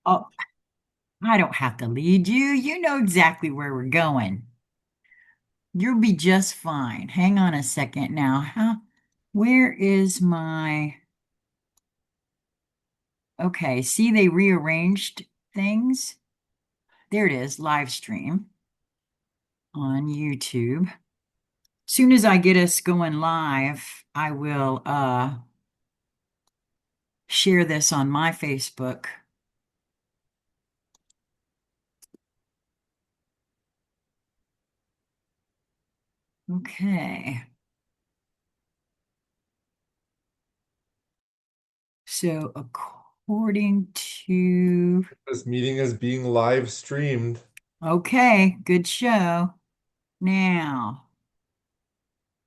Oh, I don't have to lead you. You know exactly where we're going. You'll be just fine. Hang on a second now. Where is my, okay, see, they rearranged things. There it is, live stream on YouTube. Soon as I get us going live, I will share this on my Facebook. Okay. So according to, This meeting is being live streamed. okay, good show. Now,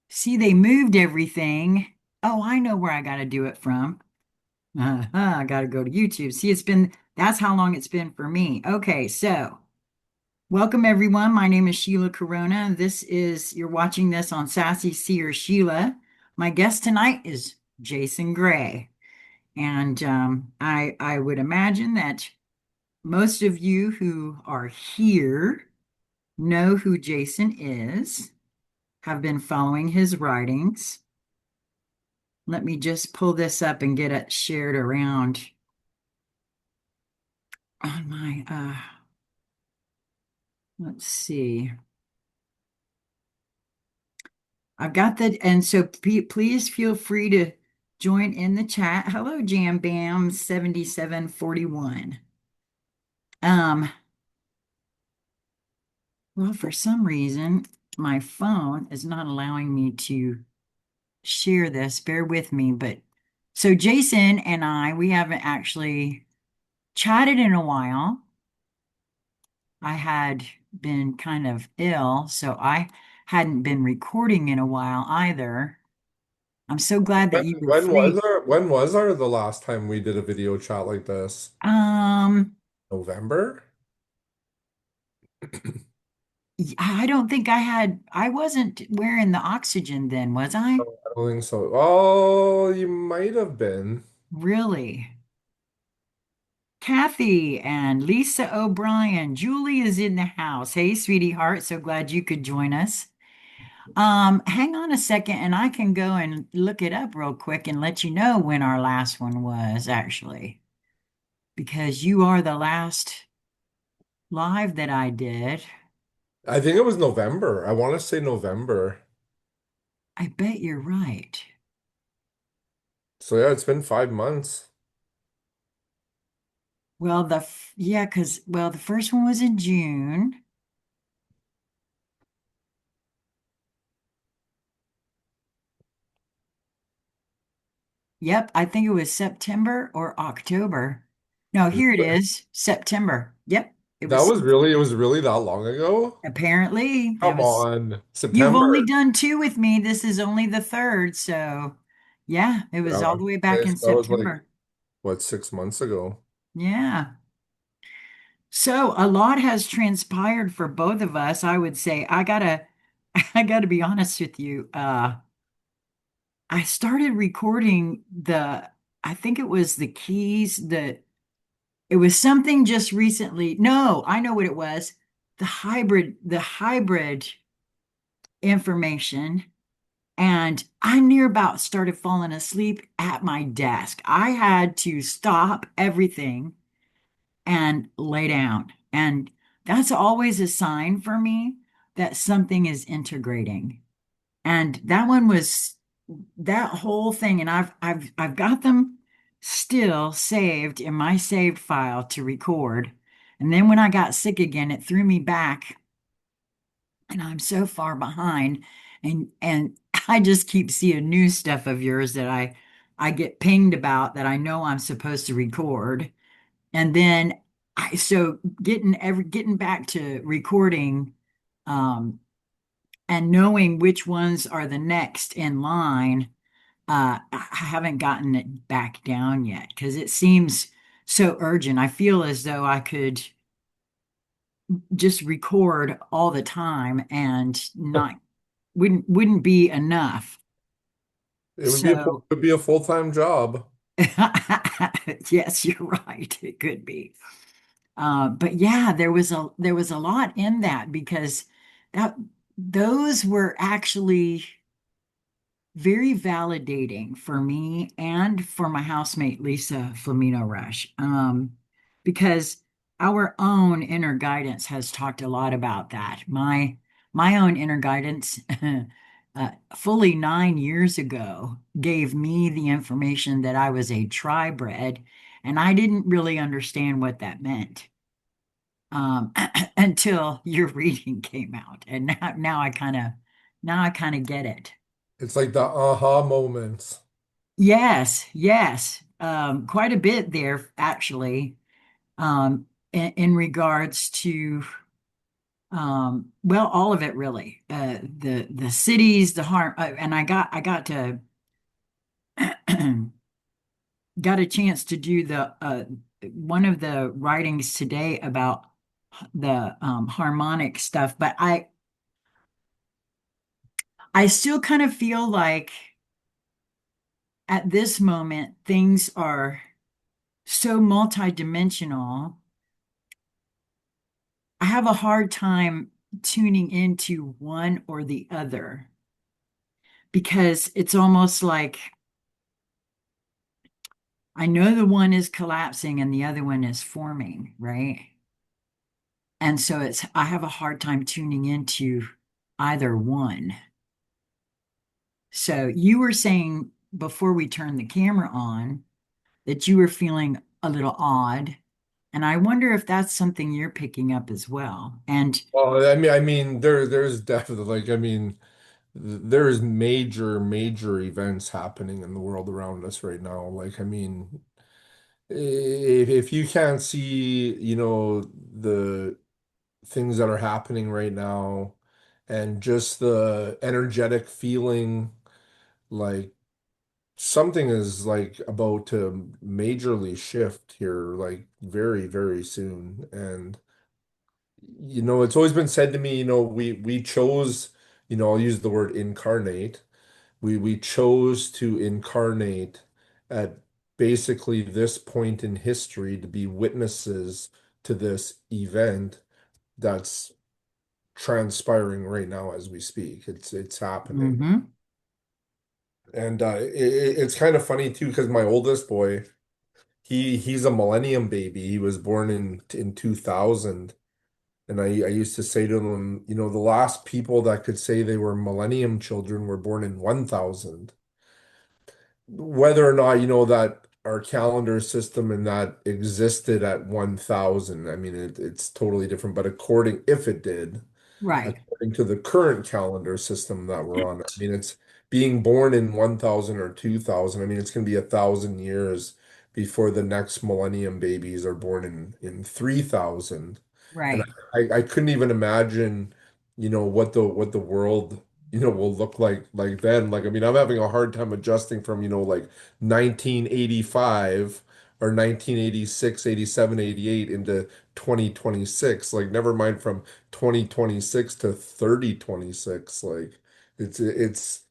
see, they moved everything. Oh, I know where I got to do it from. I got to go to YouTube. See, that's how long it's been for me. Okay, so welcome everyone. My name is Sheila Corona. You're watching this on Sassy Seer Sheila. My guest tonight is Jason Gray. And I would imagine that most of you who are here know who Jason is, have been following his writings. Let me just pull this up and get it shared around on my, let's see. I've got that. And so please feel free to join in the chat. Hello, Jam Bam 7741. Um, well, for some reason, my phone is not allowing me to share this. Bear with me. But so Jason and we haven't actually chatted in a while. I had been kind of ill, so I hadn't been recording in a while either. I'm so glad that When, you were when was free. our the last time we did a video chat like this? Um, November? I don't think I wasn't wearing the oxygen then, was I? I don't think so. Oh, you might have been. Really? Kathy and Lisa O'Brien. Julie is in the house. Hey, sweetie heart. So glad you could join us. Hang on a second and I can go and look it up real quick and let you know when our last one was actually, because you are the last live that I did. I think it was November. I want to say November. I bet you're right. So yeah, it's been 5 months. Well, yeah, the first one was in June. Yep, I think it was September or October. No, here it is, September. Yep, it was It was really that long ago? apparently it Come was. on. You've only September. done two with me. This is only the third, so yeah, it was all Yeah. the way back Okay, in so that was like, September. what, 6 months ago? Yeah. So a lot has transpired for both of us. I would say I gotta be honest with you. I started recording I think it was the keys that it was something just recently. No, I know what it was. The hybrid information. And I near about started falling asleep at my desk. I had to stop everything and lay down. And that's always a sign for me that something is integrating. And that one was that whole thing. And I've got them still saved in my saved file to record. And then when I got sick again, it threw me back and I'm so far behind. And I just keep seeing new stuff of yours that I get pinged about that I know I'm supposed to record. And then so getting back to recording, um, and knowing which ones are the next in line, I haven't gotten it back down yet because it seems so urgent. I feel as though I could just record all the time and not wouldn't be enough. So It would be a full-time job. yes, you're right. It could be. But yeah, there was a lot in that because that those were actually very validating for me and for my housemate Lisa Flamino Rush, because our own inner guidance has talked a lot about that. My own inner guidance, fully 9 years ago, gave me the information that I was a tri-bred, and I didn't really understand what that meant, until your reading came out, and now I kind of get it. It's like the aha moments. Yes, yes. Quite a bit there, actually, in regards to, well, all of it really. The cities, the harm, and I got to got a chance to do the one of the writings today about the harmonic stuff, but I still kind of feel like at this moment things are so multidimensional. I have a hard time tuning into one or the other because it's almost like I know the one is collapsing and the other one is forming, right? And so I have a hard time tuning into either one. So you were saying before we turned the camera on that you were feeling a little odd. And I wonder if that's something you're picking up as well. And Well, there's definitely like, there's major events happening in the world around us right now. Like, if you can't see, the things that are happening right now and just the energetic feeling, like something is like about to majorly shift here, like very, very soon. And it's always been said to me, we chose, I'll use the word incarnate. We chose to incarnate at basically this point in history to be witnesses to this event that's transpiring right now as we speak. It's happening. mhm, And it's kind of funny too, because my oldest boy, he's a millennium baby. He was born in 2000. And I used to say to them, the last people that could say they were millennium children were born in 1000. Whether or not, that our calendar system and that existed at 1000, it's totally different. But if it did, right, according to the current calendar system that we're on, it's being born in 1000 or 2000. It's going to be 1,000 years before the next millennium babies are born in 3000. And right. I couldn't even imagine, what the world, will look like then. Like, I'm having a hard time adjusting from, like 1985 or 1986, 87, 88 into 2026. Like, never mind from 2026 to 3026. Like, it's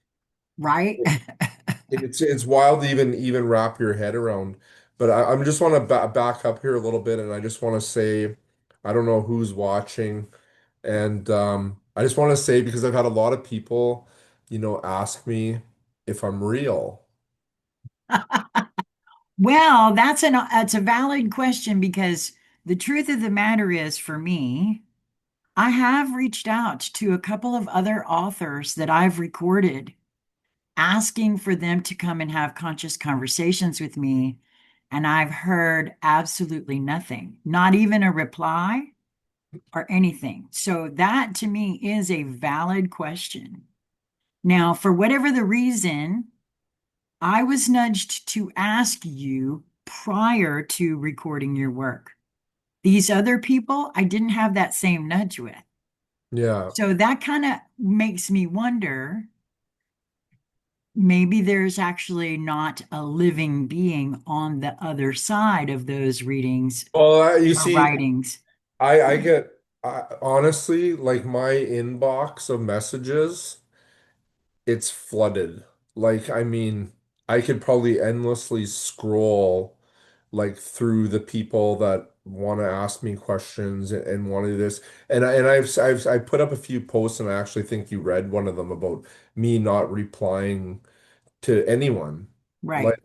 Right? it's wild to even wrap your head around. But I'm just want to back up here a little bit, and I just want to say, I don't know who's watching, and I just want to say, because I've had a lot of people, ask me if I'm real. Well, that's a valid question because the truth of the matter is, for me, I have reached out to a couple of other authors that I've recorded, asking for them to come and have conscious conversations with me, and I've heard absolutely nothing, not even a reply or anything. So that to me is a valid question. Now, for whatever the reason, I was nudged to ask you prior to recording your work. These other people, I didn't have that same nudge with. Yeah. So that kind of makes me wonder, maybe there's actually not a living being on the other side of those readings Well, you or see, writings. I get honestly, like, my inbox of messages, it's flooded. Like, I could probably endlessly scroll like through the people that want to ask me questions and want to do this. I put up a few posts, and I actually think you read one of them about me not replying to anyone. Right, Like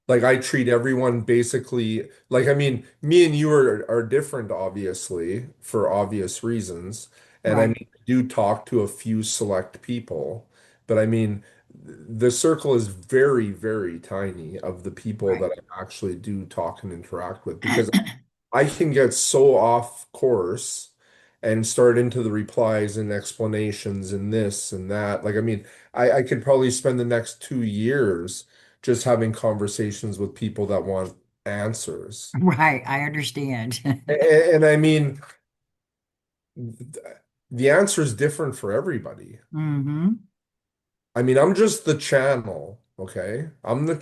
like I treat everyone basically like, I mean, me and you are different, obviously, for obvious reasons. And I right, mean, I do talk to a few select people, but I mean, the circle is very, very tiny of the people right. that I actually do talk and interact with, because I can get so off course and start into the replies and explanations and this and that. Like, I mean, I could probably spend the next 2 years just having conversations with people that want answers. Right, I understand. And I mean, the answer is different for everybody. Hmm. I mean, I'm just the channel, okay? I'm the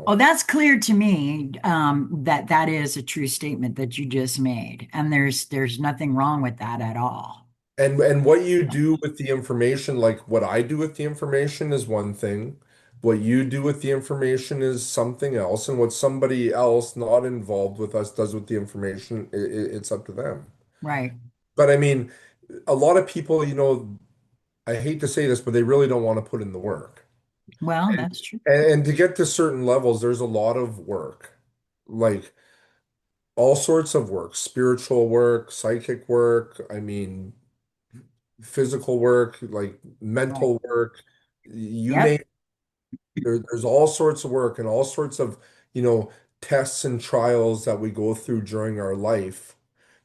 Oh, channel. that's clear to me, that that is a true statement that you just made, and there's nothing wrong with that at all. And what you do with the information, like what I do with the information is one thing. What you do with the information is something else. And what somebody else not involved with us does with the information, it's up to them. Right. But I mean, a lot of people, I hate to say this, but they really don't want to put in the work. Well, And, that's true. and to get to certain levels, there's a lot of work, like all sorts of work, spiritual work, psychic work. I mean, physical work, like Right. mental work, you Yep. name there's all sorts of work and all sorts of, you know, tests and trials that we go through during our life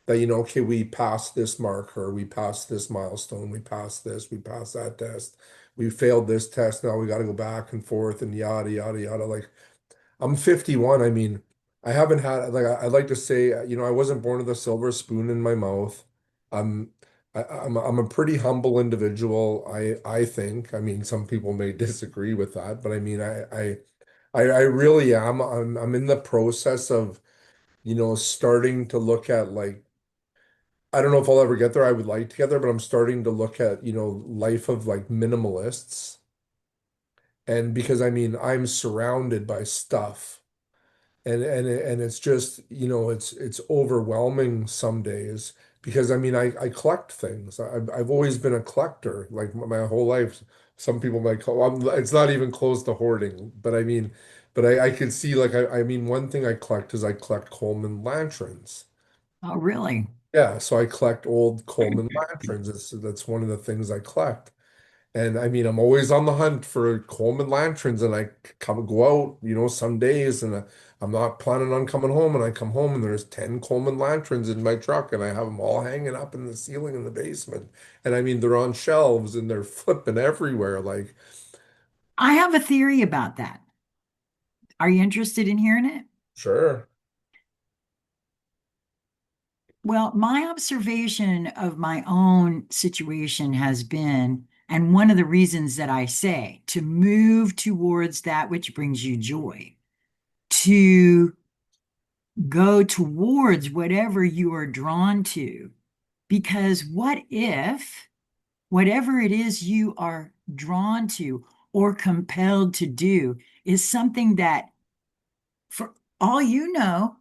that, okay, we passed this marker, we passed this milestone, we passed this, we passed that test, we failed this test, now we got to go back and forth and yada, yada, yada. Like, I'm 51. I mean, I haven't had like I'd like to say, I wasn't born with a silver spoon in my mouth. I'm I'm a pretty humble individual, I think. I mean, some people may disagree with that, but I mean, I really am. I'm in the process of, starting to look at, like, I don't know if I'll ever get there. I would like to get there, but I'm starting to look at, life of like minimalists. And because I mean, I'm surrounded by stuff. And it's just, it's overwhelming some days, because I mean, I collect things. I've always been a collector, like my whole life. Some people might call, it's not even close to hoarding, but I mean, but I can see, like, I mean, one thing I collect is I collect Coleman lanterns. Oh, really? Yeah, so I collect old Coleman lanterns. That's one of the things I collect. And I mean, I'm always on the hunt for Coleman lanterns, and I go out, some days, and I'm not planning on coming home, and I come home and there's 10 Coleman lanterns in my truck, and I have them all hanging up in the ceiling in the basement. And I mean, they're on shelves and they're flipping everywhere. Like, I have a theory about that. Are you interested in hearing it? sure. Well, my observation of my own situation has been, and one of the reasons that I say to move towards that which brings you joy, to go towards whatever you are drawn to. Because what if whatever it is you are drawn to or compelled to do is something that, for all you know,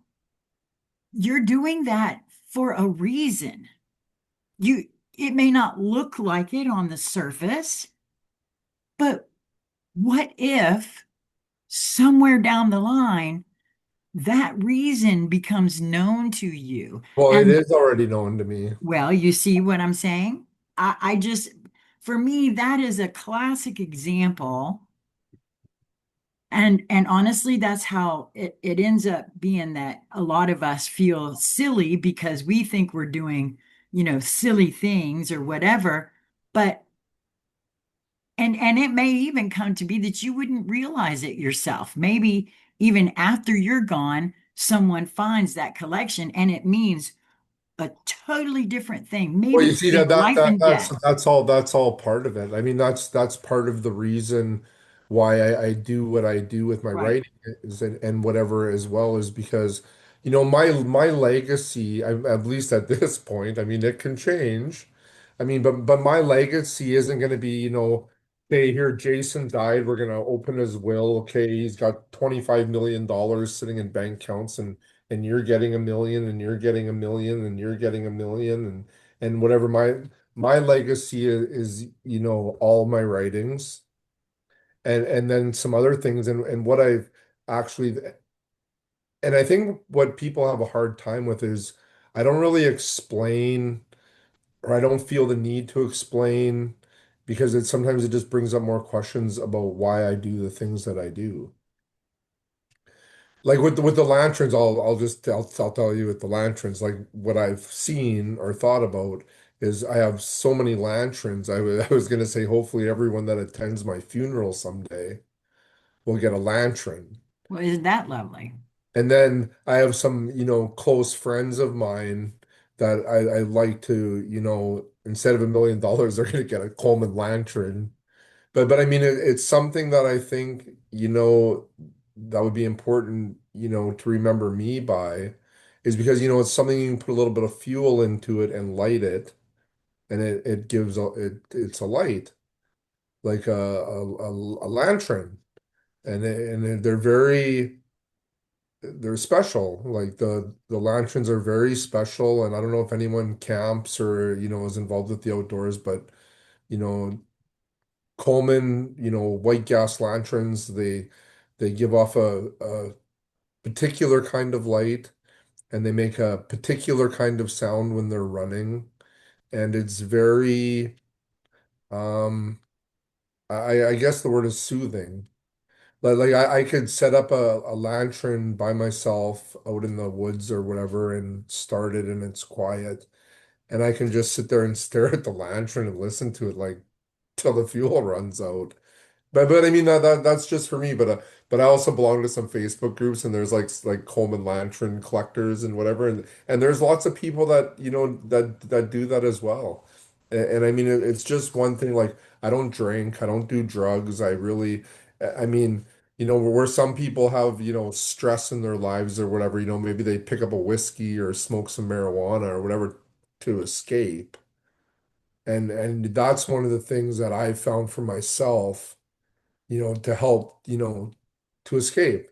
you're doing that for a reason. You it may not look like it on the surface, but what if somewhere down the line that reason becomes known to you? Well, it And is already known to me. well, you see what I'm saying? I just, for me, that is a classic example. And honestly, that's how it ends up being, that a lot of us feel silly because we think we're doing, silly things or whatever. But and it may even come to be that you wouldn't realize it yourself. Maybe even after you're gone, someone finds that collection and it means a totally different thing, Well, you maybe see, in that that life that and that's death. that's all part of it. I mean, that's part of the reason why I do what I do with my Right. writing is, and whatever as well, is because, my legacy, at least at this point, I mean, it can change. I mean, but my legacy isn't going to be, hey, here, Jason died, we're going to open his will. Okay, he's got $25 million sitting in bank accounts, and and you're getting a million and you're getting a million and you're getting a million and whatever my legacy is, all my writings and then some other things and what I've actually and I think what people have a hard time with is I don't really explain or I don't feel the need to explain because sometimes it just brings up more questions about why I do the things that I do. Like with the lanterns, I'll tell you with the lanterns, like what I've seen or thought about is I have so many lanterns. I was gonna say hopefully everyone that attends my funeral someday will get a lantern. Well, isn't that lovely? And then I have some, close friends of mine that I like to, instead of $1 million, they're gonna get a Coleman lantern. But I mean it's something that I think, that would be important, to remember me by is because, it's something you can put a little bit of fuel into it and light it and it gives it's a light like a lantern and they're special. Like the lanterns are very special and I don't know if anyone camps or, is involved with the outdoors, but you know Coleman, white gas lanterns, they give off a particular kind of light and they make a particular kind of sound when they're running. And it's very, I guess the word is soothing. Like I could set up a lantern by myself out in the woods or whatever and start it and it's quiet. And I can just sit there and stare at the lantern and listen to it like till the fuel runs out. But I mean that's just for me. But I also belong to some Facebook groups and there's like Coleman lantern collectors and whatever and there's lots of people that that do that as well. And I mean it's just one thing. Like I don't drink, I don't do drugs. I mean where some people have stress in their lives or whatever, maybe they pick up a whiskey or smoke some marijuana or whatever to escape. And that's one of the things that I found for myself to help, to escape,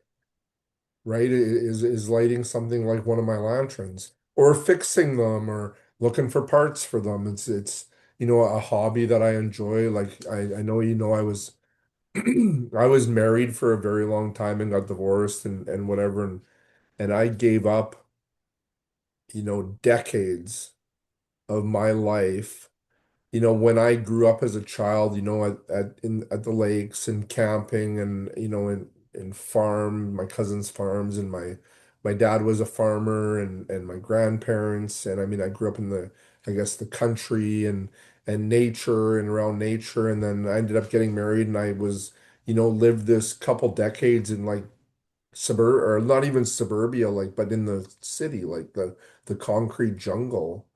right? Is lighting something like one of my lanterns or fixing them or looking for parts for them. It's a hobby that I enjoy. Like I know I was I was married for a very long time and got divorced and whatever and I gave up, decades of my life when I grew up as a child, at the lakes and camping and in my cousins' farms and my dad was a farmer and my grandparents and I mean I grew up in I guess the country and nature and around nature and then I ended up getting married and I was lived this couple decades in like suburb or not even suburbia like but in the city like the concrete jungle.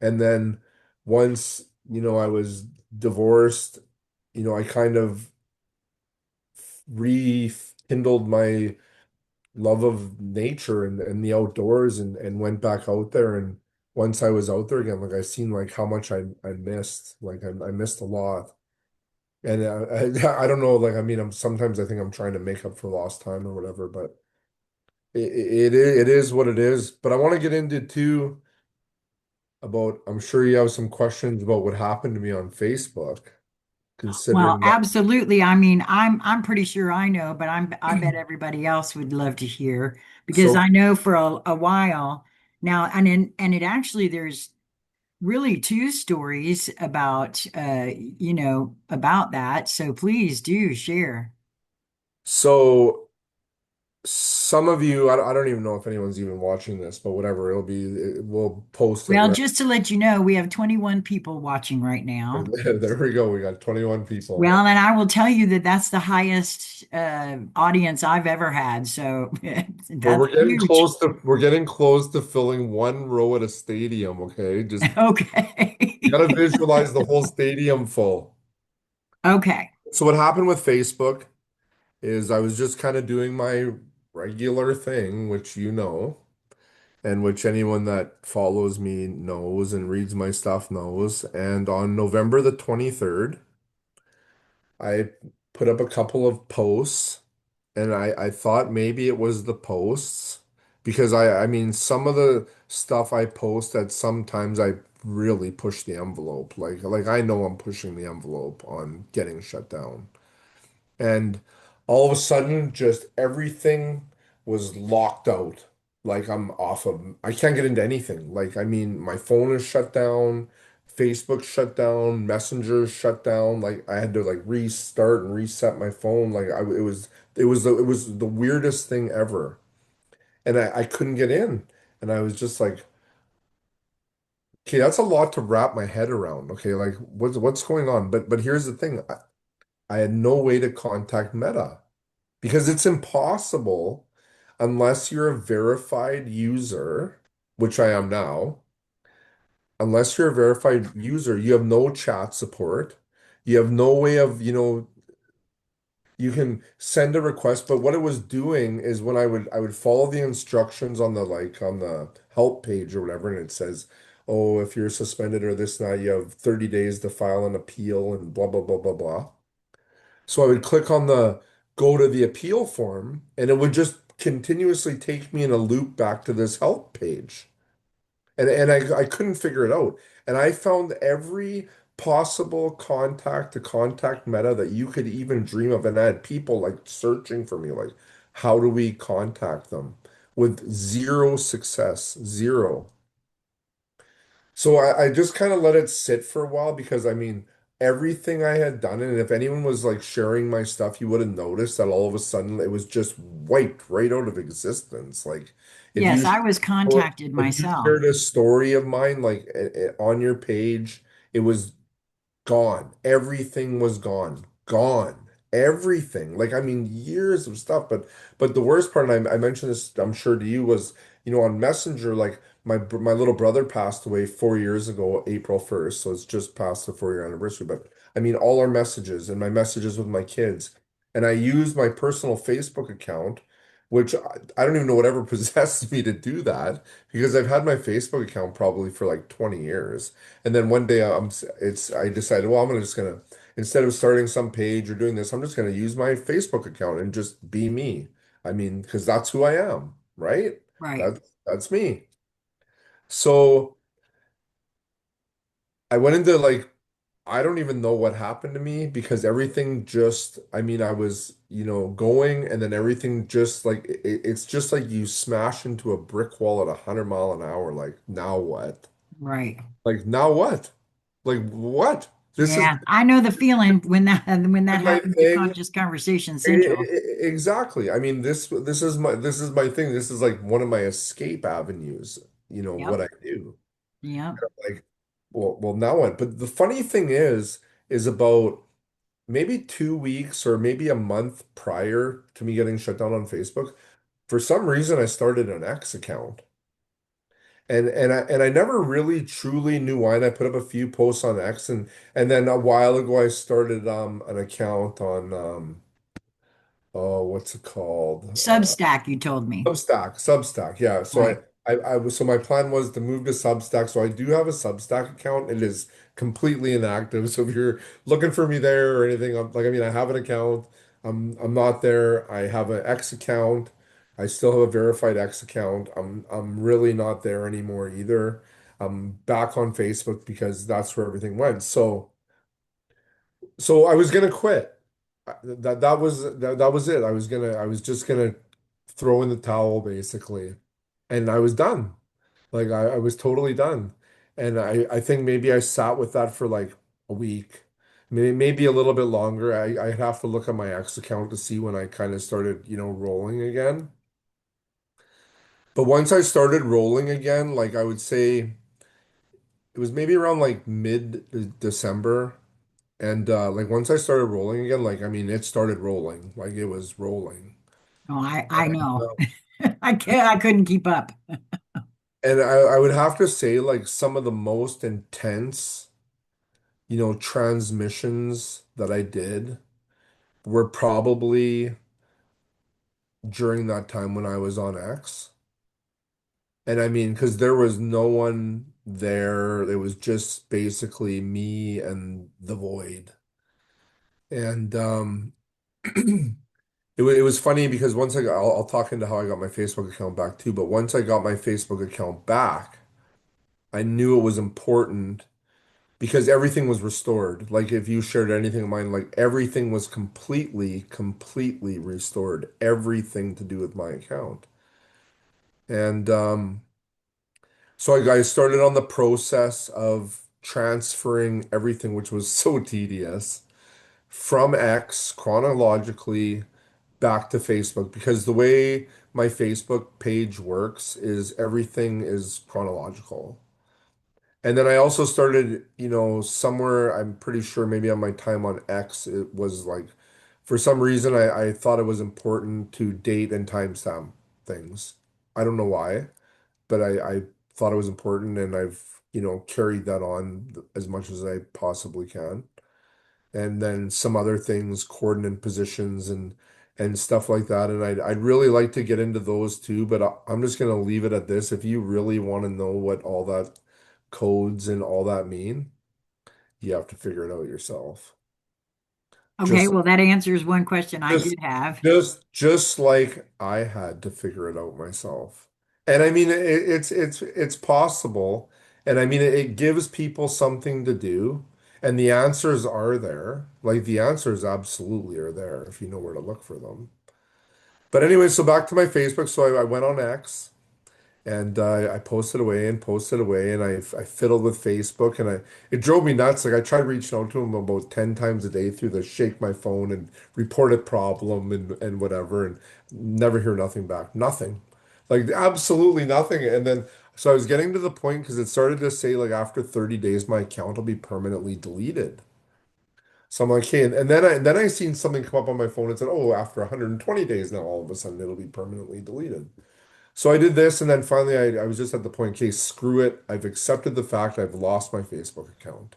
And then once, I was divorced, I kind of rekindled my love of nature and the outdoors and went back out there. And once I was out there again, like I seen like how much I missed, like I missed a lot. And I don't know, like I mean, sometimes I think I'm trying to make up for lost time or whatever, but it is what it is. But I want to get into too about I'm sure you have some questions about what happened to me on Facebook, Well, considering that. absolutely. I mean, I'm pretty sure I know, but I bet everybody else would love to hear because So I know for a while now, and it actually there's really two stories about about that. So please do share. so some of you, I don't even know if anyone's even watching this, but whatever, we'll post it Well, where just to let you know, we have 21 people watching right now. there we go. We got 21 people. Well, and I will tell you that that's the highest audience I've ever had. So Well, that's huge. we're getting close to filling one row at a stadium, okay? Just you gotta Okay. visualize the whole stadium full. Okay. So what happened with Facebook is I was just kind of doing my regular thing, which and which anyone that follows me knows and reads my stuff knows. And on November the 23rd, I put up a couple of posts and I thought maybe it was the posts, because I mean some of the stuff I post that sometimes I really push the envelope. Like I know I'm pushing the envelope on getting shut down. And all of a sudden, just everything was locked out. Like I'm off of, I can't get into anything. Like, I mean, my phone is shut down, Facebook shut down, Messenger shut down. Like, I had to like restart and reset my phone. It was the weirdest thing ever. And I couldn't get in. And I was just like, okay, that's a lot to wrap my head around. Okay, like what's going on? But here's the thing. I had no way to contact Meta. Because it's impossible unless you're a verified user, which I am now. Unless you're a verified user, you have no chat support. You have no way of, you can send a request, but what it was doing is when I would follow the instructions on the like on the help page or whatever, and it says, oh, if you're suspended or this and that, you have 30 days to file an appeal and blah blah blah blah blah. So I would click on the go to the appeal form, and it would just continuously take me in a loop back to this help page. And I couldn't figure it out. And I found every possible contact to contact Meta that you could even dream of. And I had people like searching for me, like, how do we contact them? With zero success, zero. So I just kind of let it sit for a while because I mean, everything I had done, and if anyone was like sharing my stuff, you would have noticed that all of a sudden it was just wiped right out of existence. Like if Yes, you I was or contacted if you myself. shared a story of mine, like on your page, it was gone. Everything was gone. Gone. Everything. Like I mean, years of stuff. But the worst part, and I mentioned this, I'm sure to you, was on Messenger, like my little brother passed away 4 years ago, April 1st. So it's just past the 4 year anniversary. But I mean, all our messages and my messages with my kids. And I used my personal Facebook account, which I don't even know whatever possessed me to do that because I've had my Facebook account probably for like 20 years. And then one day I decided, well, just gonna instead of starting some page or doing this, I'm just gonna use my Facebook account and just be me. I mean, because that's who I am, right? Right. That's me. So I went into like I don't even know what happened to me because everything just I mean, I was, going and then everything just like it's just like you smash into a brick wall at 100 mile an hour. Like, now what? Right. Like, now what? Like, what? This is Yeah, I know the feeling when that my happens to thing. Conscious Conversation Central. Exactly. I mean, this is my thing. This is like one of my escape avenues, what Yep. I do. Yep. Like, well, now what? But the funny thing is about maybe 2 weeks or maybe a month prior to me getting shut down on Facebook, for some reason I started an X account. And I never really truly knew why. And I put up a few posts on X, and then a while ago I started an account on oh, what's it called? Substack, you told me. Substack. Yeah. So Right. my plan was to move to Substack. So I do have a Substack account. It is completely inactive. So if you're looking for me there or anything, I mean, I have an account. I'm not there. I have an X account. I still have a verified X account. I'm really not there anymore either. I'm back on Facebook because that's where everything went. So I was gonna quit. That was it. I was just gonna throw in the towel basically. And I was done. Like I was totally done. And I think maybe I sat with that for like a week, maybe a little bit longer. I'd have to look at my X account to see when I kind of started, rolling again. But once I started rolling again, like I would say it was maybe around like mid-December. And like once I started rolling again, like I mean, it started rolling, like it was rolling. Oh, I And know. I couldn't keep up. I would have to say like some of the most intense, transmissions that I did were probably during that time when I was on X. And I mean, because there was no one there, it was just basically me and the void. And it was funny because once I'll talk into how I got my Facebook account back too, but once I got my Facebook account back, I knew it was important because everything was restored. Like if you shared anything of mine, like everything was completely restored. Everything to do with my account. And so I started on the process of transferring everything, which was so tedious, from X chronologically back to Facebook because the way my Facebook page works is everything is chronological. And then I also started, somewhere, I'm pretty sure maybe on my time on X, it was like, for some reason, I thought it was important to date and timestamp things. I don't know why, but I thought it was important and I've, carried that on as much as I possibly can. And then some other things, coordinate positions and stuff like that. And I'd really like to get into those too, but I'm just going to leave it at this. If you really want to know what all that codes and all that mean, you have to figure it out yourself. Okay, Just well, that answers one question I just did have. just like I had to figure it out myself. And I mean it's possible. And I mean it gives people something to do. And the answers are there. Like the answers absolutely are there if you know where to look for them. But anyway, so back to my Facebook. So I went on X. And I posted away and posted away, and I fiddled with Facebook, and it drove me nuts. Like I tried reaching out to him about 10 times a day through the shake my phone and report a problem and whatever, and never hear nothing back. Nothing. Like absolutely nothing. And then so I was getting to the point because it started to say like after 30 days my account will be permanently deleted. So I'm like, hey, and then I seen something come up on my phone and said, oh, after 120 days now all of a sudden it'll be permanently deleted. So I did this, and then finally I was just at the point, okay, screw it. I've accepted the fact I've lost my Facebook account.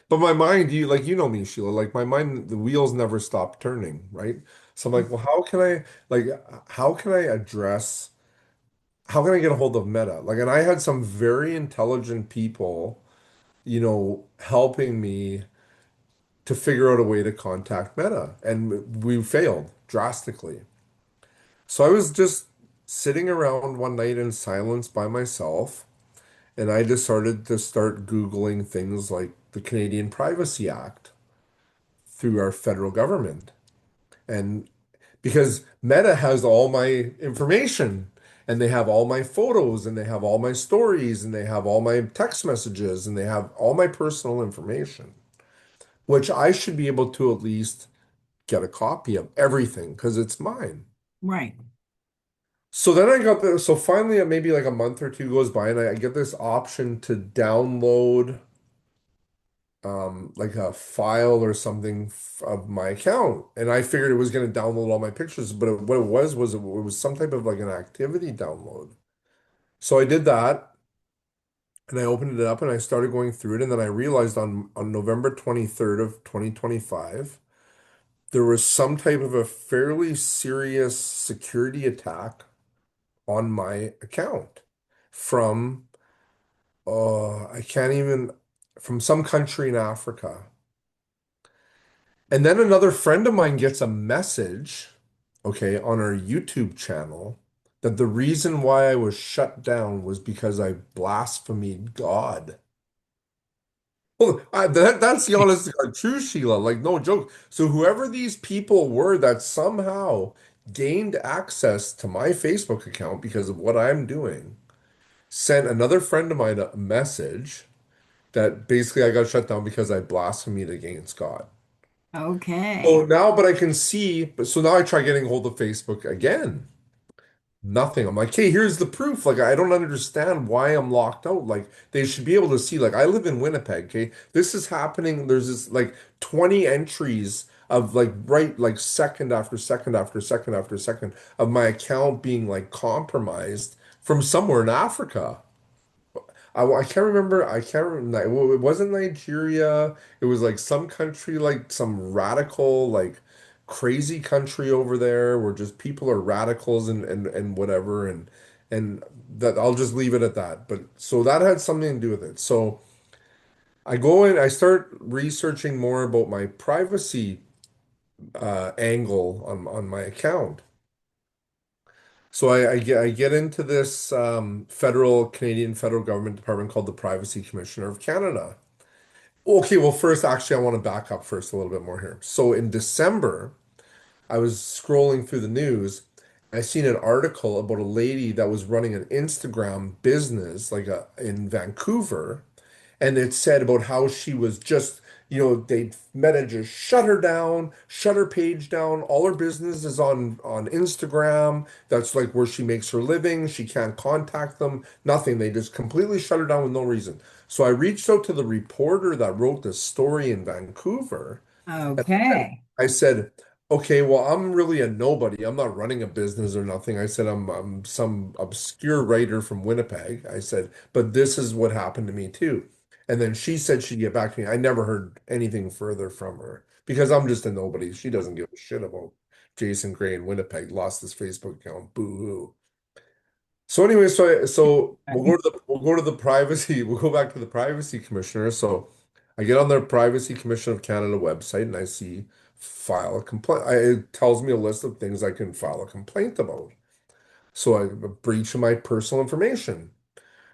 But my mind, you know me, Sheila, like my mind, the wheels never stop turning, right? So I'm like, well, like, how can I address, how can I get a hold of Meta? Like, and I had some very intelligent people, helping me to figure out a way to contact Meta, and we failed drastically. So I was just sitting around one night in silence by myself. And I just started to start Googling things like the Canadian Privacy Act through our federal government. And because Meta has all my information and they have all my photos and they have all my stories and they have all my text messages and they have all my personal information, which I should be able to at least get a copy of everything because it's mine. Right. So then so finally, maybe like a month or two goes by and I get this option to download like a file or something of my account. And I figured it was going to download all my pictures, but what it was some type of like an activity download. So I did that and I opened it up and I started going through it. And then I realized on November 23rd of 2025, there was some type of a fairly serious security attack on my account from, I can't even, from some country in Africa. And then another friend of mine gets a message, okay, on our YouTube channel that the reason why I was shut down was because I blasphemed God. Well, that's the honest to God truth, Sheila. Like, no joke. So, whoever these people were that somehow gained access to my Facebook account because of what I'm doing, sent another friend of mine a message that basically I got shut down because I blasphemed against God. Okay. So now, but I can see, but so now I try getting hold of Facebook again. Nothing. I'm like, hey, here's the proof. Like, I don't understand why I'm locked out. Like, they should be able to see, like, I live in Winnipeg, okay? This is happening. There's this like 20 entries of like right like second after second after second after second of my account being like compromised from somewhere in Africa. I can't remember. I can't remember. Well, it wasn't Nigeria. It was like some country, like some radical, like crazy country over there where just people are radicals and whatever. And that I'll just leave it at that. But so that had something to do with it. So I go in, I start researching more about my privacy angle on my account. So I get into this Canadian federal government department called the Privacy Commissioner of Canada. Okay, well, first, actually, I want to back up first a little bit more here. So in December, I was scrolling through the news. I seen an article about a lady that was running an Instagram business, in Vancouver, and it said about how she was just, they Meta just shut her down, shut her page down. All her business is on Instagram. That's like where she makes her living. She can't contact them, nothing. They just completely shut her down with no reason. So I reached out to the reporter that wrote this story in Vancouver. Okay. I said, okay, well, I'm really a nobody. I'm not running a business or nothing. I said, I'm some obscure writer from Winnipeg. I said, but this is what happened to me too. And then she said she'd get back to me. I never heard anything further from her because I'm just a nobody. She doesn't give a shit about Jason Gray in Winnipeg, lost his Facebook account. Boo-hoo. So anyway, so we'll go to the privacy. We'll go back to the privacy commissioner. So I get on the Privacy Commission of Canada website and I see file a complaint. It tells me a list of things I can file a complaint about. So I a breach of my personal information.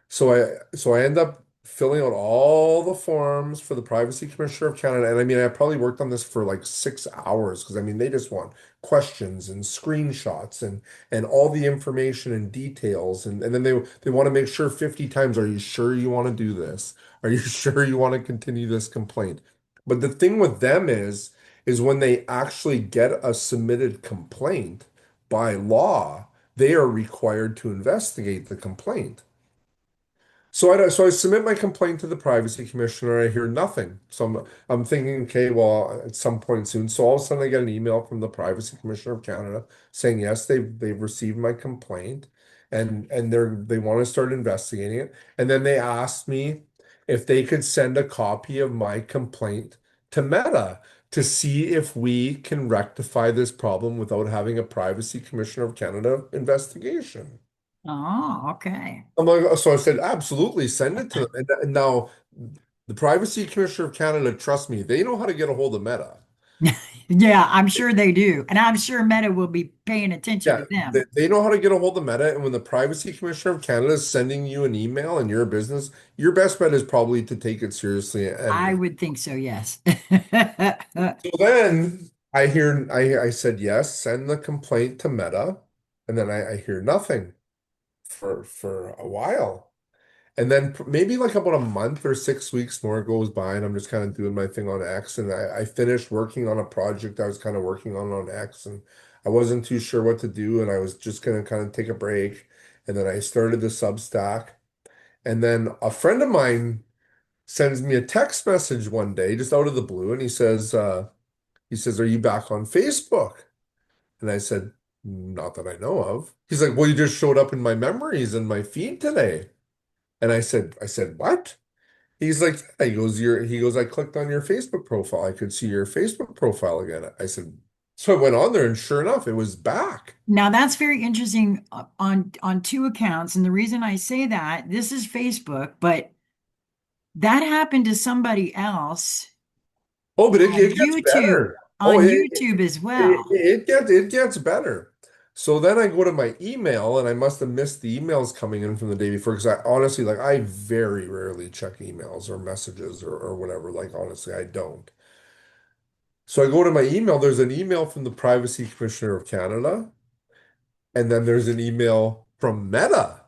So I end up filling out all the forms for the Privacy Commissioner of Canada. And I mean, I probably worked on this for like 6 hours because I mean they just want questions and screenshots and all the information and details. And then they want to make sure 50 times, are you sure you want to do this? Are you sure you want to continue this complaint? But the thing with them is when they actually get a submitted complaint by law, they are required to investigate the complaint. So I submit my complaint to the privacy commissioner. I hear nothing. So I'm thinking, okay, well, at some point soon. So all of a sudden, I get an email from the privacy commissioner of Canada saying yes, they've received my complaint, and they want to start investigating it. And then they asked me if they could send a copy of my complaint to Meta to see if we can rectify this problem without having a privacy commissioner of Canada investigation. Oh, okay. I'm like, so I said, absolutely, send it to them. And now the Privacy Commissioner of Canada, trust me, they know how to get a hold of Meta. Yeah, I'm sure they do. And I'm sure Meta will be paying attention Yeah, to they, them. they know how to get a hold of Meta. And when the Privacy Commissioner of Canada is sending you an email and you're a business, your best bet is probably to take it seriously. I And would think so, yes. so then I said, yes, send the complaint to Meta. And then I hear nothing for a while. And then maybe like about a month or 6 weeks more goes by, and I'm just kind of doing my thing on X. And I finished working on a project I was kind of working on X, and I wasn't too sure what to do, and I was just gonna kind of take a break. And then I started the Substack, and then a friend of mine sends me a text message one day, just out of the blue, and he says, "Are you back on Facebook?" And I said, "Not that I know of." He's like, "Well, you just showed up in my memories and my feed today." And I said, "What?" He's like, yeah. He goes, "I clicked on your Facebook profile. I could see your Facebook profile again." I said, so I went on there and sure enough, it was back. Now that's very interesting on two accounts. And the reason I say that, this is Facebook, but that happened to somebody else Oh, but it, on it gets YouTube, better. Oh, on YouTube as well. it gets better. So then I go to my email and I must have missed the emails coming in from the day before because I honestly, like, I very rarely check emails or messages or whatever. Like, honestly, I don't. So I go to my email. There's an email from the Privacy Commissioner of Canada, and then there's an email from Meta.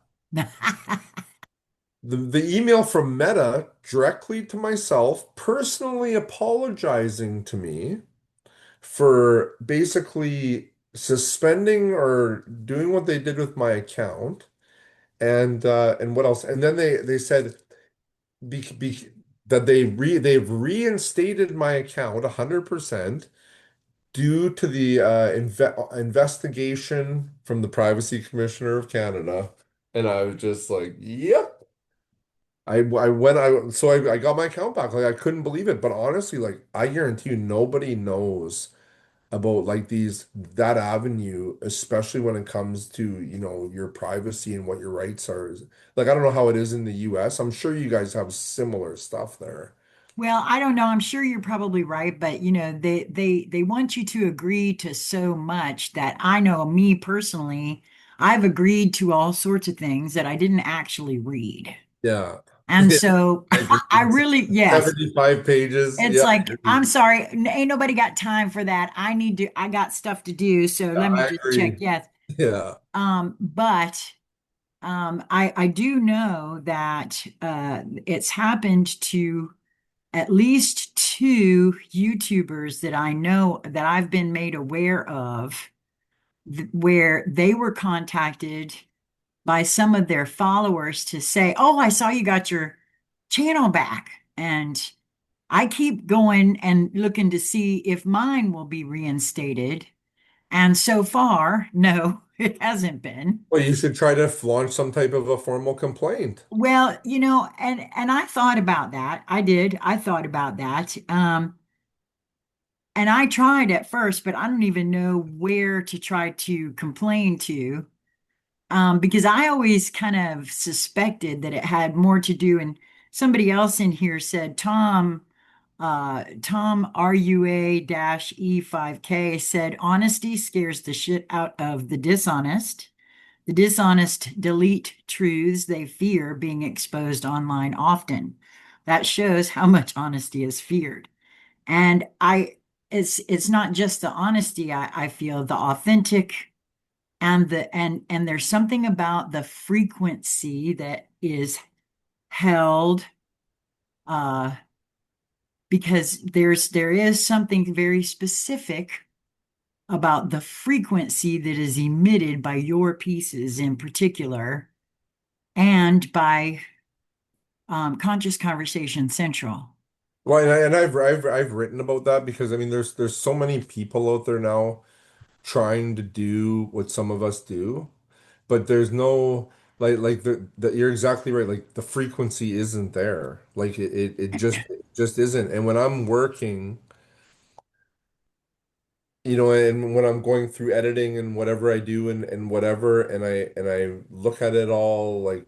The email from Meta directly to myself, personally apologizing to me for basically suspending or doing what they did with my account. And what else? And then they said that they've reinstated my account 100% due to the investigation from the Privacy Commissioner of Canada. And I was just like, yep. I got my account back. Like I couldn't believe it. But honestly, like I guarantee you, nobody knows about like that avenue, especially when it comes to, your privacy and what your rights are. Like I don't know how it is in the US. I'm sure you guys have similar stuff there. Well, I don't know. I'm sure you're probably right, but they want you to agree to so much that I know me personally, I've agreed to all sorts of things that I didn't actually read. Yeah. And Yeah, so I agree. I really, yes, 75 pages. it's Yeah, like, I'm sorry, ain't nobody got time for that. I got stuff to do, so let me I just check. agree. Yes. Yeah. But I do know that it's happened to at least two YouTubers that I know that I've been made aware of, where they were contacted by some of their followers to say, "Oh, I saw you got your channel back." And I keep going and looking to see if mine will be reinstated. And so far, no, it hasn't been. Well, you should try to launch some type of a formal complaint. Well, and I thought about that. I did. I thought about that. And I tried at first, but I don't even know where to try to complain to, because I always kind of suspected that it had more to do. And somebody else in here said, Tom RUA-E5K said, honesty scares the shit out of the dishonest. The dishonest delete truths they fear being exposed online often. That shows how much honesty is feared. And it's not just the honesty I feel, the authentic and there's something about the frequency that is held, uh because there is something very specific about the frequency that is emitted by your pieces in particular and by Conscious Conversation Central. Well, and I've written about that because I mean there's so many people out there now trying to do what some of us do, but there's no like the you're exactly right. Like the frequency isn't there. Like it just isn't. And when I'm working, and when I'm going through editing and whatever I do and whatever, and I look at it all like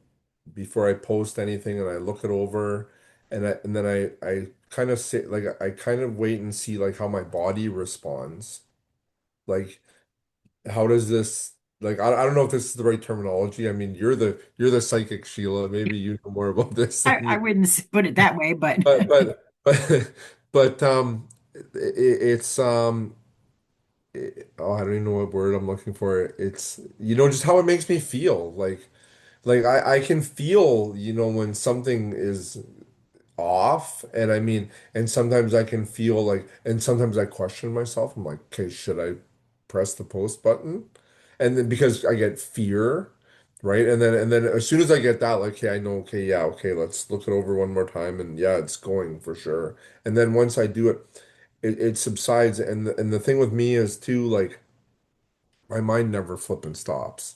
before I post anything and I look it over and then I kind of say like I kind of wait and see like how my body responds. Like how does this like I don't know if this is the right terminology. I mean, you're the psychic Sheila. Maybe you know more about this than I me. wouldn't put it that way, but But but it's oh, I don't even know what word I'm looking for. It's just how it makes me feel. Like I can feel, when something is off. And I mean, and sometimes I can feel like, and sometimes I question myself. I'm like, okay, should I press the post button? And then because I get fear, right? And then as soon as I get that, like, okay, I know, okay, yeah, okay, let's look it over one more time. And yeah, it's going for sure. And then once I do it, it subsides. And the thing with me is too, like, my mind never flipping stops.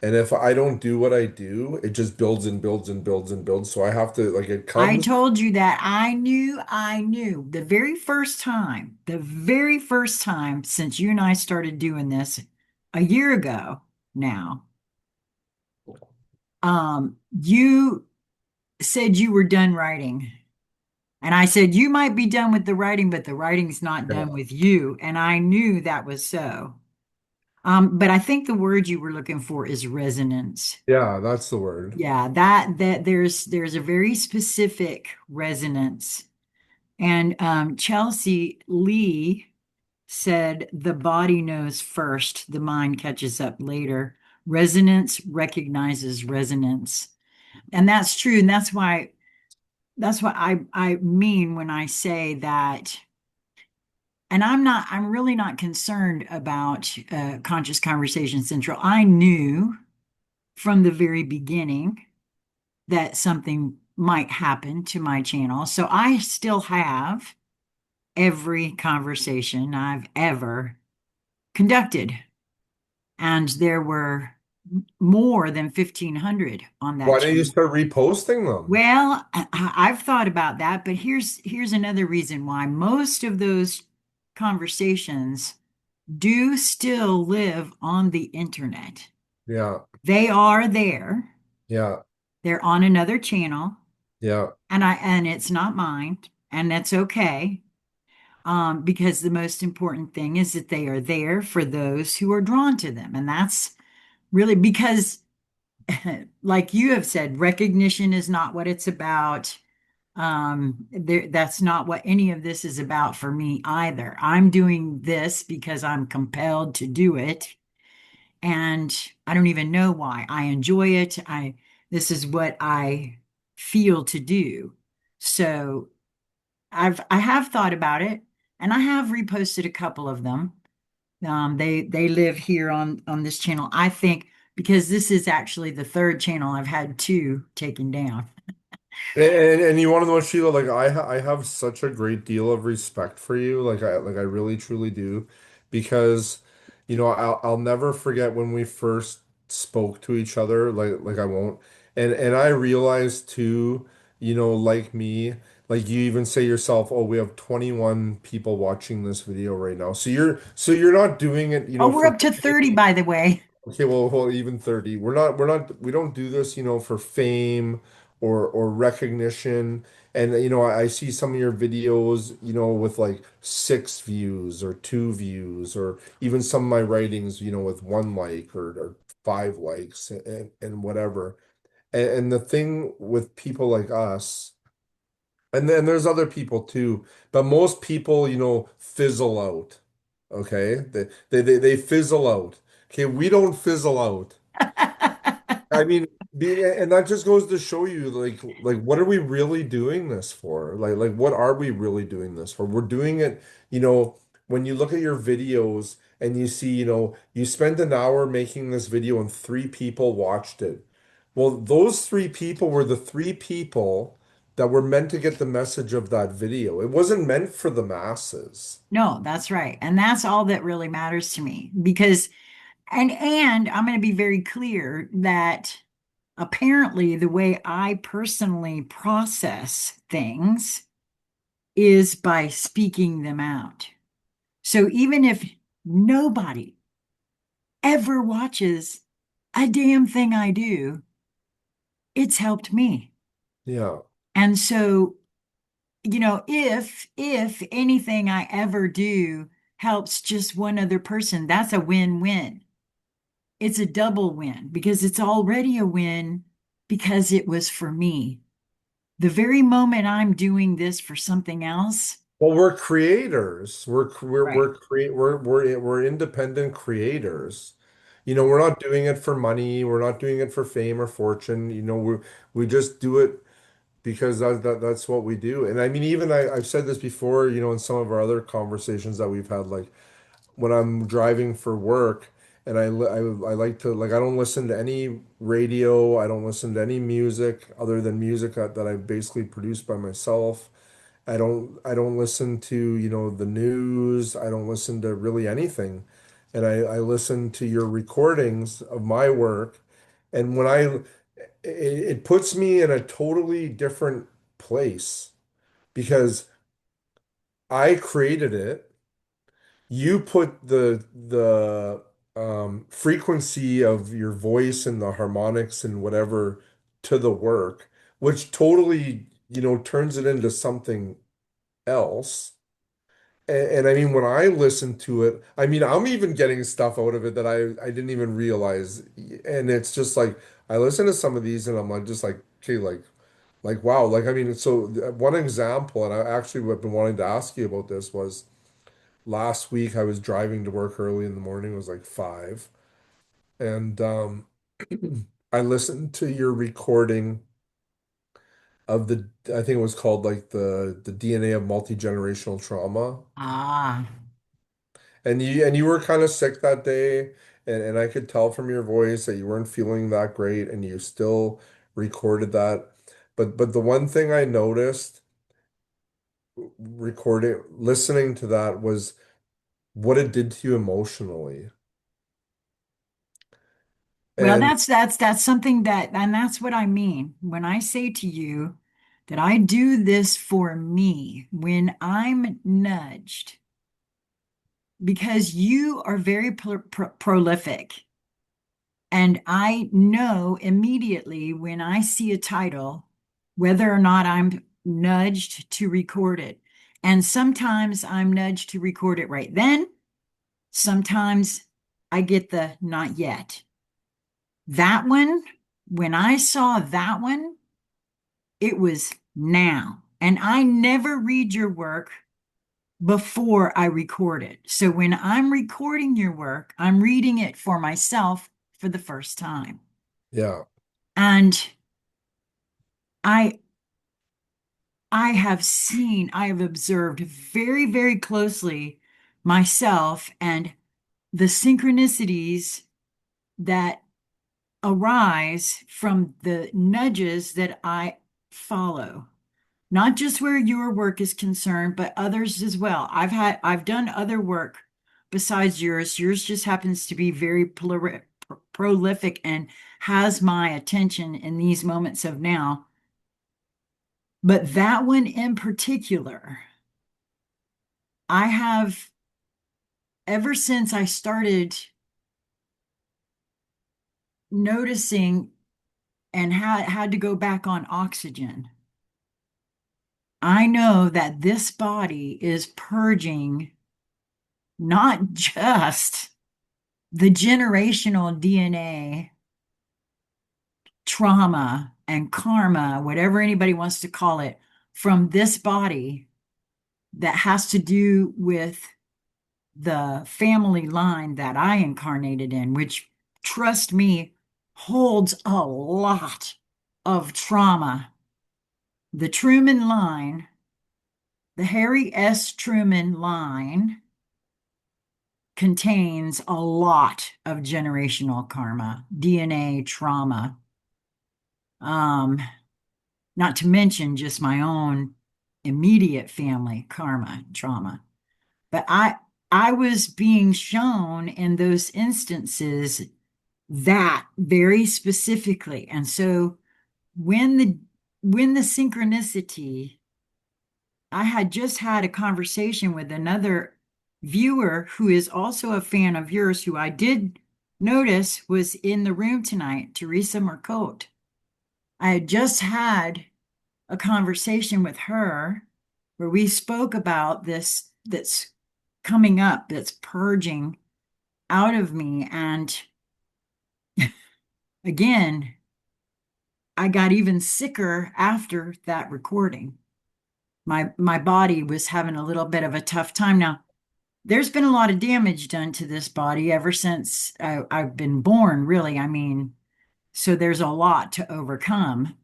And if I don't do what I do, it just builds and builds and builds and builds. So I have to, like, it I comes. told you that I knew the very first time since you and I started doing this a year ago now, you said you were done writing. And I said, you might be done with the writing, but the writing's not Yeah, done with you. And I knew that was so. But I think the word you were looking for is resonance. yeah, that's the word. Yeah, that there's a very specific resonance. And Chelsea Lee said the body knows first, the mind catches up later. Resonance recognizes resonance. And that's true. And that's what I mean when I say that. And I'm really not concerned about Conscious Conversation Central. I knew from the very beginning that something might happen to my channel. So I still have every conversation I've ever conducted. And there were more than 1,500 on that Why don't you channel. start reposting them? Well, I've thought about that, but here's another reason why most of those conversations do still live on the internet. Yeah, They are there. yeah, They're on another channel, yeah. and it's not mine. and that's okay. Because the most important thing is that they are there for those who are drawn to them. And that's really because, like you have said, recognition is not what it's about. That's not what any of this is about for me either. I'm doing this because I'm compelled to do it. And I don't even know why. I enjoy it. This is what I feel to do. So I have thought about it, and I have reposted a couple of them. They live here on this channel. I think because this is actually the third channel I've had two taken down. And you want to know what, Sheila? Like I have such a great deal of respect for you. I really truly do, because I'll never forget when we first spoke to each other. Like I won't. And I realized too, like me, like you even say yourself, oh, we have 21 people watching this video right now. So you're not doing it, Oh, we're for up to 30, fame. by the way. Okay, well, even 30. We don't do this, for fame or recognition. And I see some of your videos, with like 6 views or 2 views, or even some of my writings, with 1 like or 5 likes and whatever. And the thing with people like us, and then there's other people too, but most people, fizzle out. Okay? They fizzle out. Okay, we don't fizzle out. I mean, and that just goes to show you, like what are we really doing this for? Like what are we really doing this for? We're doing it, when you look at your videos and you see, you spent an hour making this video and 3 people watched it. Well, those 3 people were the 3 people that were meant to get the message of that video. It wasn't meant for the masses. No, that's right. And that's all that really matters to me because and I'm going to be very clear that apparently the way I personally process things is by speaking them out. So even if nobody ever watches a damn thing I do, it's helped me. Yeah. And so, if anything I ever do helps just one other person, that's a win-win. It's a double win because it's already a win because it was for me. The very moment I'm doing this for something else, Well, we're creators. right? We're independent creators. We're not doing it for money. We're not doing it for fame or fortune. We just do it because that's what we do. And I mean, even I've said this before, in some of our other conversations that we've had, like when I'm driving for work, and I like to, like, I don't listen to any radio. I don't listen to any music other than music that I basically produced by myself. I don't listen to, the news. I don't listen to really anything. And I listen to your recordings of my work. And it puts me in a totally different place because I created it. You put the frequency of your voice and the harmonics and whatever to the work, which totally, turns it into something else. And I mean, when I listen to it, I mean, I'm even getting stuff out of it that I didn't even realize. And it's just like I listen to some of these and I'm like just like, okay, like wow. Like I mean, so one example, and I actually have been wanting to ask you about this, was last week I was driving to work early in the morning, it was like 5, and I listened to your recording of I think it was called like the DNA of multi-generational trauma. Ah, And you were kind of sick that day, and I could tell from your voice that you weren't feeling that great, and you still recorded that. But the one thing I noticed recording listening to that was what it did to you emotionally. well, And that's something and that's what I mean when I say to you that I do this for me when I'm nudged because you are very prolific. And I know immediately when I see a title, whether or not I'm nudged to record it. And sometimes I'm nudged to record it right then. Sometimes I get the not yet. That one, when I saw that one, it was now. And I never read your work before I record it. So when I'm recording your work, I'm reading it for myself for the first time. Yeah. And I I have observed very, very closely myself and the synchronicities that arise from the nudges that I follow. Not just where your work is concerned, but others as well. I've done other work besides yours. Yours just happens to be very prolific and has my attention in these moments of now. But that one in particular, I have ever since I started noticing and had to go back on oxygen. I know that this body is purging not just the generational DNA trauma and karma, whatever anybody wants to call it, from this body that has to do with the family line that I incarnated in, which, trust me, holds a lot of trauma. The Truman line, the Harry S. Truman line, contains a lot of generational karma, DNA trauma. Um, Not to mention just my own immediate family karma trauma. But I was being shown in those instances that very specifically. And so when the synchronicity, I had just had a conversation with another viewer who is also a fan of yours, who I did notice was in the room tonight, Teresa Mercote. I had just had a conversation with her where we spoke about this that's coming up, that's purging out of me. And again, I got even sicker after that recording. My body was having a little bit of a tough time. Now, there's been a lot of damage done to this body ever since I've been born, really. I mean, so there's a lot to overcome.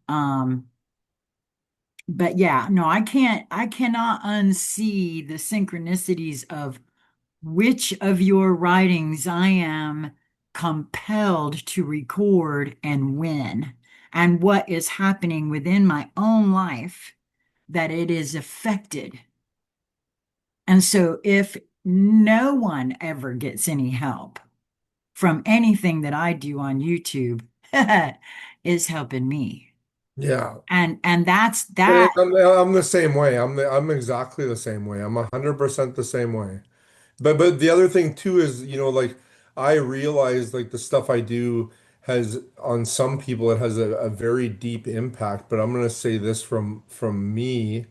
But yeah, no, I cannot unsee the synchronicities of which of your writings I am compelled to record and when, and what is happening within my own life that it is affected. And so if no one ever gets any help from anything that I do on YouTube, is helping me. Yeah. And that's And that. I'm the same way. I'm exactly the same way. I'm 100% the same way. But the other thing too is, like I realize like the stuff I do has on some people it has a very deep impact. But I'm gonna say this from me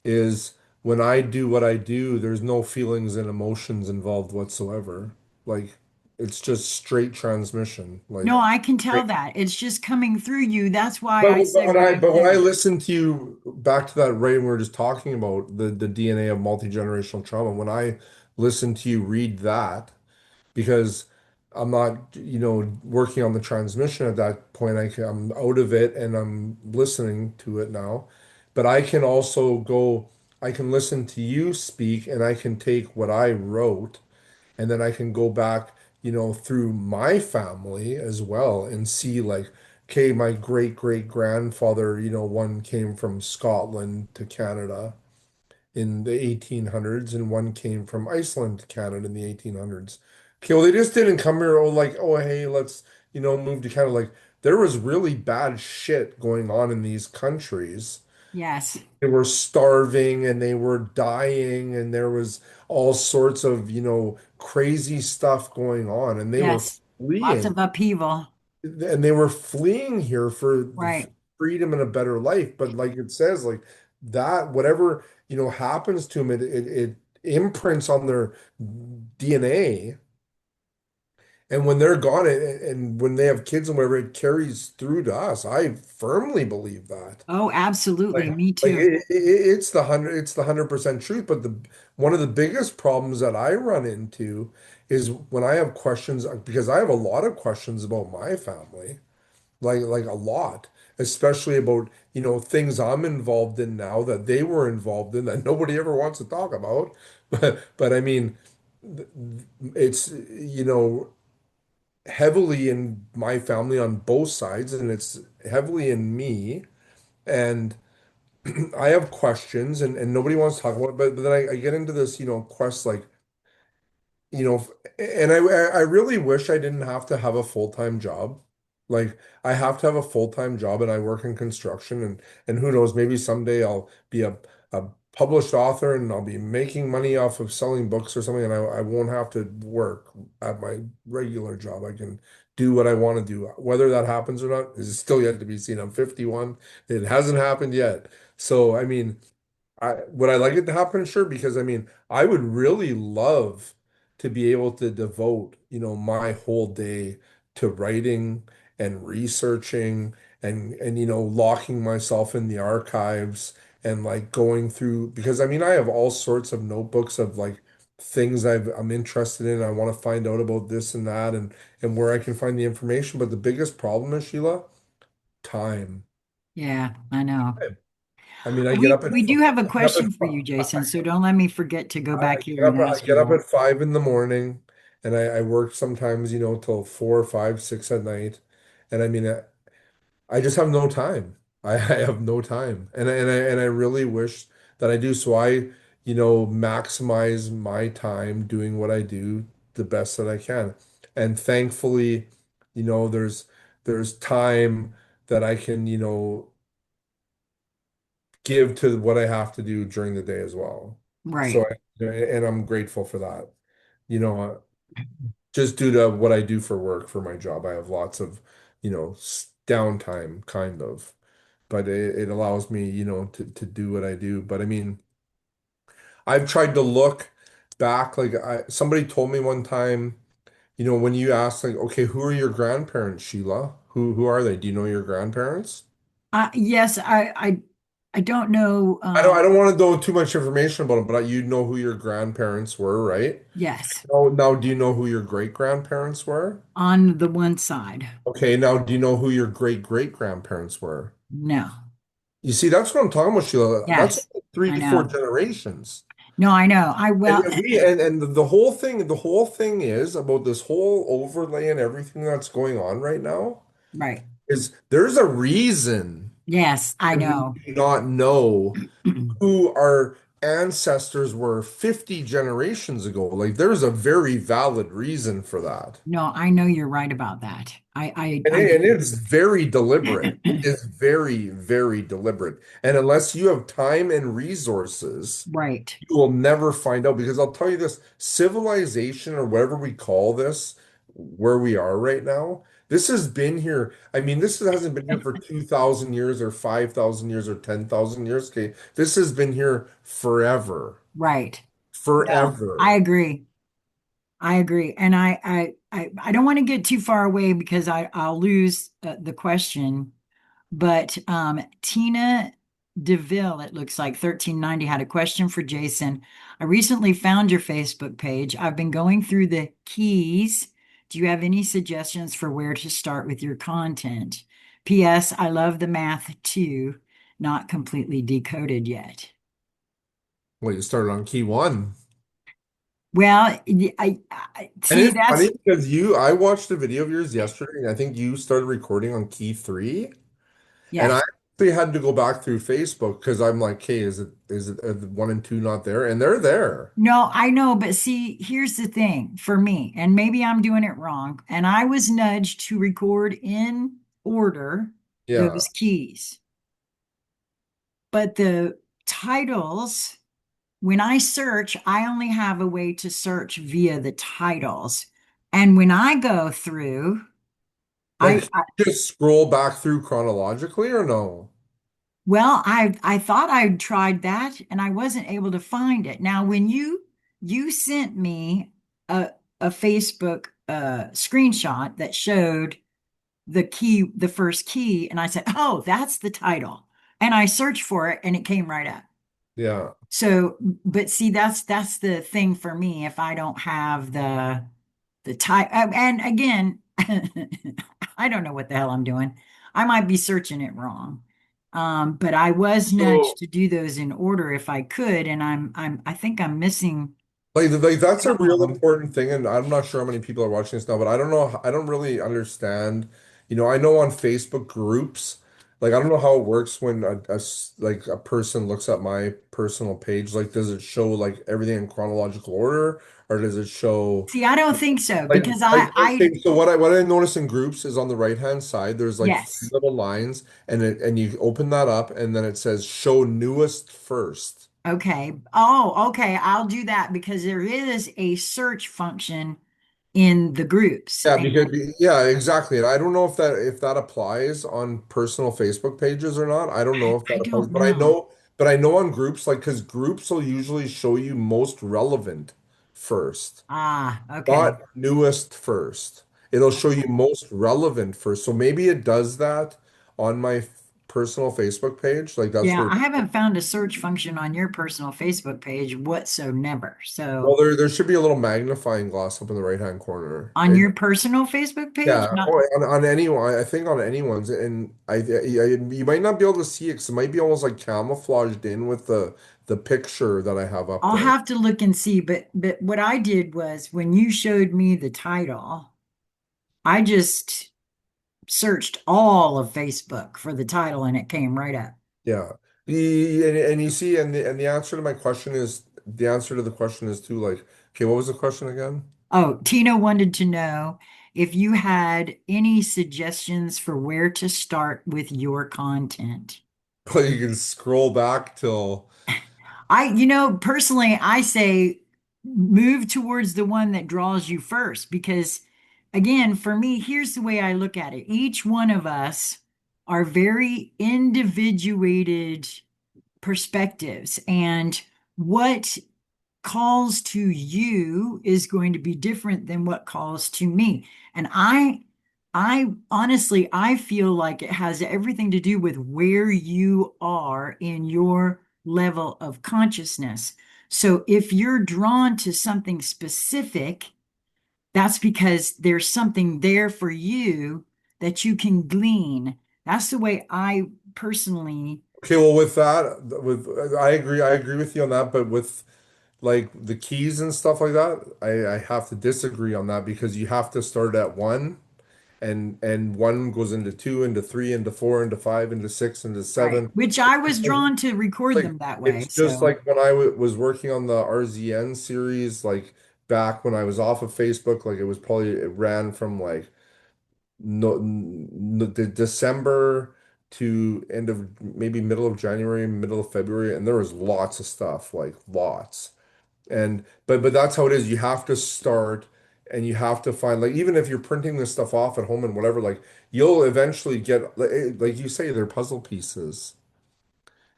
is when I do what I do, there's no feelings and emotions involved whatsoever. Like it's just straight transmission. Like No, I can tell straight. that. It's just coming through you. That's why But I but said when what I I but when I said. listen to you back to that right when we were just talking about the DNA of multi-generational trauma, when I listen to you read that, because I'm not, working on the transmission at that point, I'm out of it and I'm listening to it now. But I can also go, I can listen to you speak and I can take what I wrote and then I can go back, through my family as well and see like, okay, my great great grandfather, one came from Scotland to Canada in the 1800s and one came from Iceland to Canada in the 1800s. Okay, well, they just didn't come here, oh, like, oh, hey, let's, move to Canada. Like, there was really bad shit going on in these countries. Yes, They were starving and they were dying, and there was all sorts of, crazy stuff going on, and they were yes. Lots fleeing. of upheaval. And they were fleeing here for Right. freedom and a better life. But like it says, like that, whatever, happens to them, it imprints on their DNA. And when they're gone and when they have kids and whatever, it carries through to us. I firmly believe that. Oh, absolutely. Like, Me like too. it's the 100% truth. But the one of the biggest problems that I run into is when I have questions, because I have a lot of questions about my family, like a lot, especially about, things I'm involved in now that they were involved in that nobody ever wants to talk about. But I mean, it's, heavily in my family on both sides, and it's heavily in me. And I have questions, and nobody wants to talk about it. But then I get into this, quest, like, you know, and I really wish I didn't have to have a full-time job. Like, I have to have a full-time job, and I work in construction, and who knows, maybe someday I'll be a published author and I'll be making money off of selling books or something, and I won't have to work at my regular job. I can do what I want to do. Whether that happens or not is still yet to be seen. I'm 51. It hasn't happened yet. So, I mean, would I like it to happen? Sure, because I mean, I would really love to be able to devote, my whole day to writing and researching and locking myself in the archives and like going through, because I mean, I have all sorts of notebooks of like things I'm interested in. I want to find out about this and that and where I can find the information. But the biggest problem is, Sheila, time. Yeah, I know. I mean, I get We up at we do have a I get up question for you, Jason, so don't let me forget to go I back here and I ask get you up that. at 5 in the morning, and I work sometimes, till 4, 5, 6 at night. And I mean, I just have no time. I have no time. And I really wish that I do. So I, maximize my time doing what I do the best that I can. And thankfully, there's time that I can, give to what I have to do during the day as well. So Right. and I'm grateful for that. You know, just due to what I do for work for my job, I have lots of, downtime kind of, but it allows me, to do what I do. But I mean, I've tried to look back, like somebody told me one time, when you ask like, okay, who are your grandparents, Sheila? Who are they? Do you know your grandparents? Yes, I don't know. I don't want to know too much information about them, but you know who your grandparents were, right? Yes, Oh, now do you know who your great grandparents were? on the one side. Okay, now do you know who your great great grandparents were? No. You see, that's what I'm talking about, Sheila. That's Yes, three, I four know. generations. No, I know. I And, well, and we and the whole thing is about this whole overlay and everything that's going on right now right. is there's a reason Yes, I that we know. do not know who our ancestors were 50 generations ago. Like there's a very valid reason for that. No, I know you're right about that. And, I and do. it's very deliberate. It is very, very deliberate. And unless you have time and resources, Right, you will never find out. Because I'll tell you this, civilization or whatever we call this, where we are right now, this has been here. I mean, this hasn't been here for 2,000 years or 5,000 years or 10,000 years. Okay. This has been here forever. right. No, I Forever. agree. I agree. And I don't want to get too far away because I'll lose the question. But Tina DeVille, it looks like 1390, had a question for Jason. I recently found your Facebook page. I've been going through the keys. Do you have any suggestions for where to start with your content? P.S. I love the math too, not completely decoded yet. Well, you started on key one. Well, And see, it's that's funny because I watched a video of yours yesterday, and I think you started recording on key three. And I yes. actually had to go back through Facebook because I'm like, hey, is it one and two not there? And they're there. No, I know, but see, here's the thing for me, and maybe I'm doing it wrong, and I was nudged to record in order Yeah. those keys. But the titles, when I search, I only have a way to search via the titles. And when I go through, Like, I just scroll back through chronologically or no? well, I thought I'd tried that and I wasn't able to find it. Now, when you sent me a Facebook screenshot that showed the key, the first key, and I said, "Oh, that's the title." And I searched for it and it came right up. Yeah. So, but see, that's the thing for me. If I don't have the type, and again, I don't know what the hell I'm doing. I might be searching it wrong. But I was nudged So to do those in order if I could, and I think I'm missing like that's a some of real them. important thing, and I'm not sure how many people are watching this now, but I don't know, I don't really understand. I know on Facebook groups, like I don't know how it works when like a person looks at my personal page. Like, does it show like everything in chronological order, or does it show See, I don't think so like because like I okay, so what I notice in groups is on the right hand side, there's like three yes. little lines, and you open that up, and then it says show newest first. Okay. Oh, okay. I'll do that because there is a search function in the groups. Yeah, And because yeah, exactly. And I don't know if that applies on personal Facebook pages or not. I don't know if that I applies, don't know. but I know on groups, like, because groups will usually show you most relevant first, Ah, okay. not newest first. It'll show you most relevant first. So maybe it does that on my personal Facebook page. Like, that's Yeah, where, I haven't found a search function on your personal Facebook page whatsoever. well, So there should be a little magnifying glass up in the right hand corner. on your personal Facebook page, Yeah, not or on anyone, I think on anyone's, and you might not be able to see it because it might be almost like camouflaged in with the picture that I have up I'll there. have to look and see, but what I did was when you showed me the title, I just searched all of Facebook for the title and it came right up. Yeah, and you see, and the answer to my question is the answer to the question is too, like, okay, what was the question again? Oh, Tina wanted to know if you had any suggestions for where to start with your content. Well, you can scroll back till. Personally, I say move towards the one that draws you first because, again, for me, here's the way I look at it. Each one of us are very individuated perspectives, and what calls to you is going to be different than what calls to me. And I honestly, I feel like it has everything to do with where you are in your level of consciousness. So if you're drawn to something specific, that's because there's something there for you that you can glean. That's the way I personally, Okay, well, with that, I agree with you on that, but with like the keys and stuff like that, I have to disagree on that because you have to start at one. And one goes into two, into three, into four, into five, into six, into right, seven. which I was drawn to record Like, them that way. it's just So, like when I was working on the RZN series, like back when I was off of Facebook, like it ran from like no, the December to end of maybe middle of January, middle of February, and there was lots of stuff, like lots. And but that's how it is. You have to start and you have to find, like, even if you're printing this stuff off at home and whatever, like you'll eventually get, like you say, they're puzzle pieces.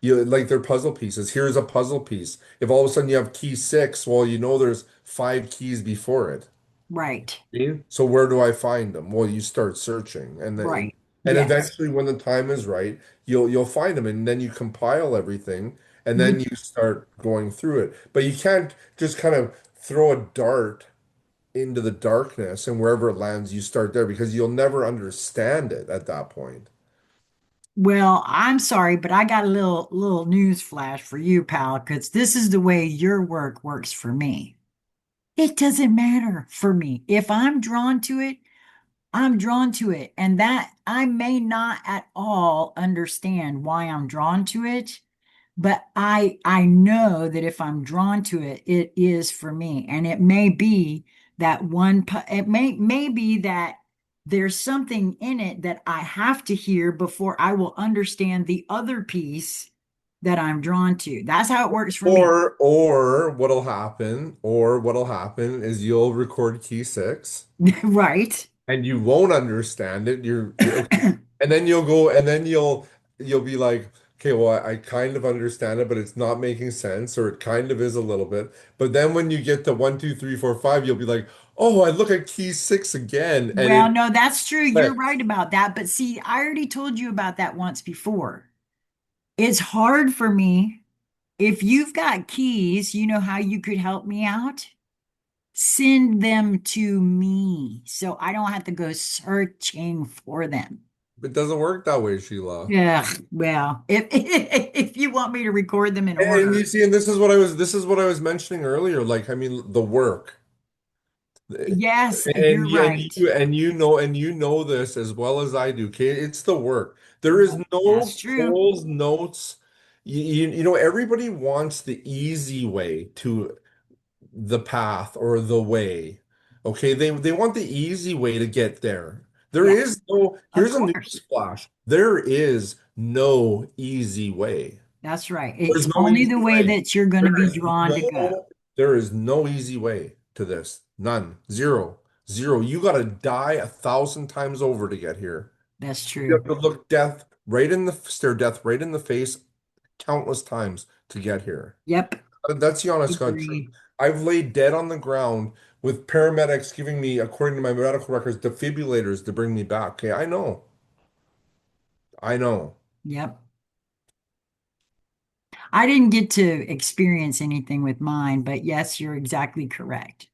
They're puzzle pieces. Here's a puzzle piece. If all of a sudden you have key six, well, there's five keys before it. right, So where do I find them? Well, you start searching, and then right. and Yes. eventually, when the time is right, you'll find them, and then you compile everything, and then Which, you start going through it. But you can't just kind of throw a dart into the darkness, and wherever it lands, you start there because you'll never understand it at that point. well, I'm sorry, but I got a little news flash for you, pal, because this is the way your work works for me. It doesn't matter for me. If I'm drawn to it, I'm drawn to it. And that I may not at all understand why I'm drawn to it, but I know that if I'm drawn to it, it is for me. And it may be that it may be that there's something in it that I have to hear before I will understand the other piece that I'm drawn to. That's how it works for me. Or what'll happen is you'll record key six. Right? and you won't understand it. You're okay. And then you'll go and then you'll be like, okay, well, I kind of understand it, but it's not making sense, or it kind of is a little bit. But then when you get to 1, 2, 3, 4, 5, you'll be like, oh, I look at key six again, and Well, it no, that's true. You're right clicks. about that. But see, I already told you about that once before. It's hard for me. If you've got keys, you know how you could help me out? Send them to me so I don't have to go searching for them. It doesn't work that way, Sheila. Yeah, well, if if you want me to record them in And you order, see, and this is what I was mentioning earlier. Like, I mean, the work. yes, you're right. And you know this as well as I do. Okay, it's the work. There is Yep, no that's true. Cole's notes. You know, everybody wants the easy way to the path or the way. Okay, they want the easy way to get there. There Yeah, is no, of here's a course. news flash. There is no easy way. That's right. It's There's no only easy the way way. that you're going to There be is drawn to go. there is no easy way to this. None. Zero. Zero. You got to die 1,000 times over to get here. That's You true. have to look death right in the stare death right in the face countless times to get here. Yep, That's the honest God truth. agree. I've laid dead on the ground with paramedics giving me, according to my medical records, defibrillators to bring me back. Okay, I know. I know. Yep. I didn't get to experience anything with mine, but yes, you're exactly correct.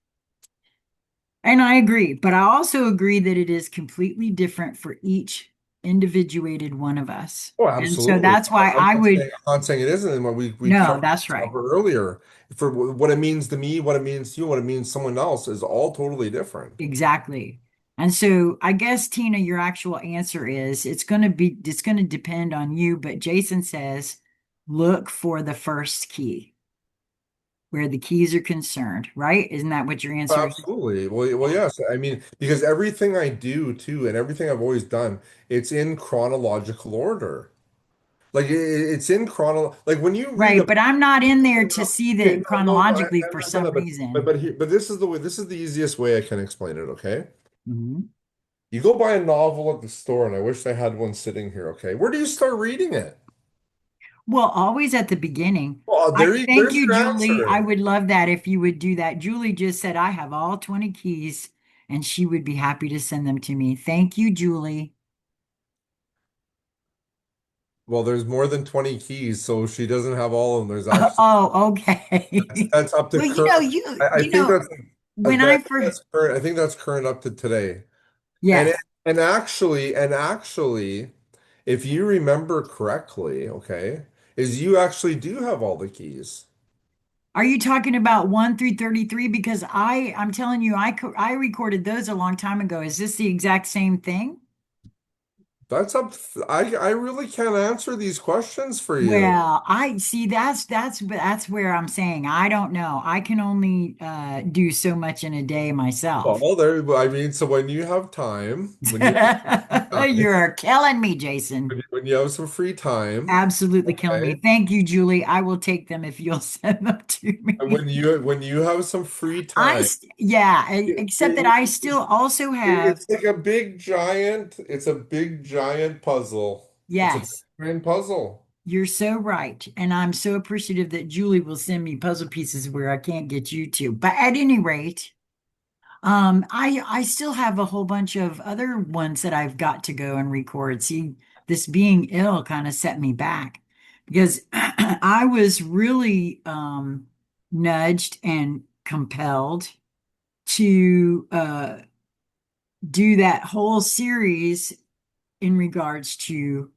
And I agree, but I also agree that it is completely different for each individuated one of us. Oh, And so absolutely. that's why I would, I'm not saying it isn't. And what we no, covered that's right. earlier for what it means to me, what it means to you, what it means to someone else is all totally different. Exactly. And so I guess, Tina, your actual answer is it's going to depend on you, but Jason says, look for the first key where the keys are concerned, right? Isn't that what your answer is? Absolutely. Well, yes. I mean, because everything I do too, and everything I've always done, it's in chronological order. Like it's in like when you read Right, a but I'm not in there to see okay, that no, chronologically I for understand some that, reason. but this is the way, this is the easiest way I can explain it, okay? Mhm. You go buy a novel at the store, and I wish I had one sitting here, okay? Where do you start reading it? Well, always at the beginning. Well, I thank there's you, your Julie. I answer. would love that if you would do that. Julie just said I have all 20 keys and she would be happy to send them to me. Thank you, Julie. Well, there's more than 20 keys, so she doesn't have all of them. There's actually Oh, okay. that's up to Well, current. I think when I first, that's current. I think that's current up to today. And yes. and actually, if you remember correctly, okay, is you actually do have all the keys. Are you talking about 1 through 33? Because I'm telling you, I recorded those a long time ago. Is this the exact same thing? That's up. I really can't answer these questions for you. Well, I see that's where I'm saying I don't know. I can only do so much in a day myself. Well, there. I mean, so when you have time, when you have some free time, You're killing me, Jason. when you have some free time, Absolutely killing okay, me. Thank you, Julie. I will take them if you'll send them to and me. when you have some free time, Yeah, it, except that it, I still also have, it's like a big giant. It's a big giant puzzle. It's a big yes, giant puzzle. you're so right. And I'm so appreciative that Julie will send me puzzle pieces where I can't get you to. But at any rate, I still have a whole bunch of other ones that I've got to go and record. See, this being ill kind of set me back because I was really nudged and compelled to do that whole series in regards to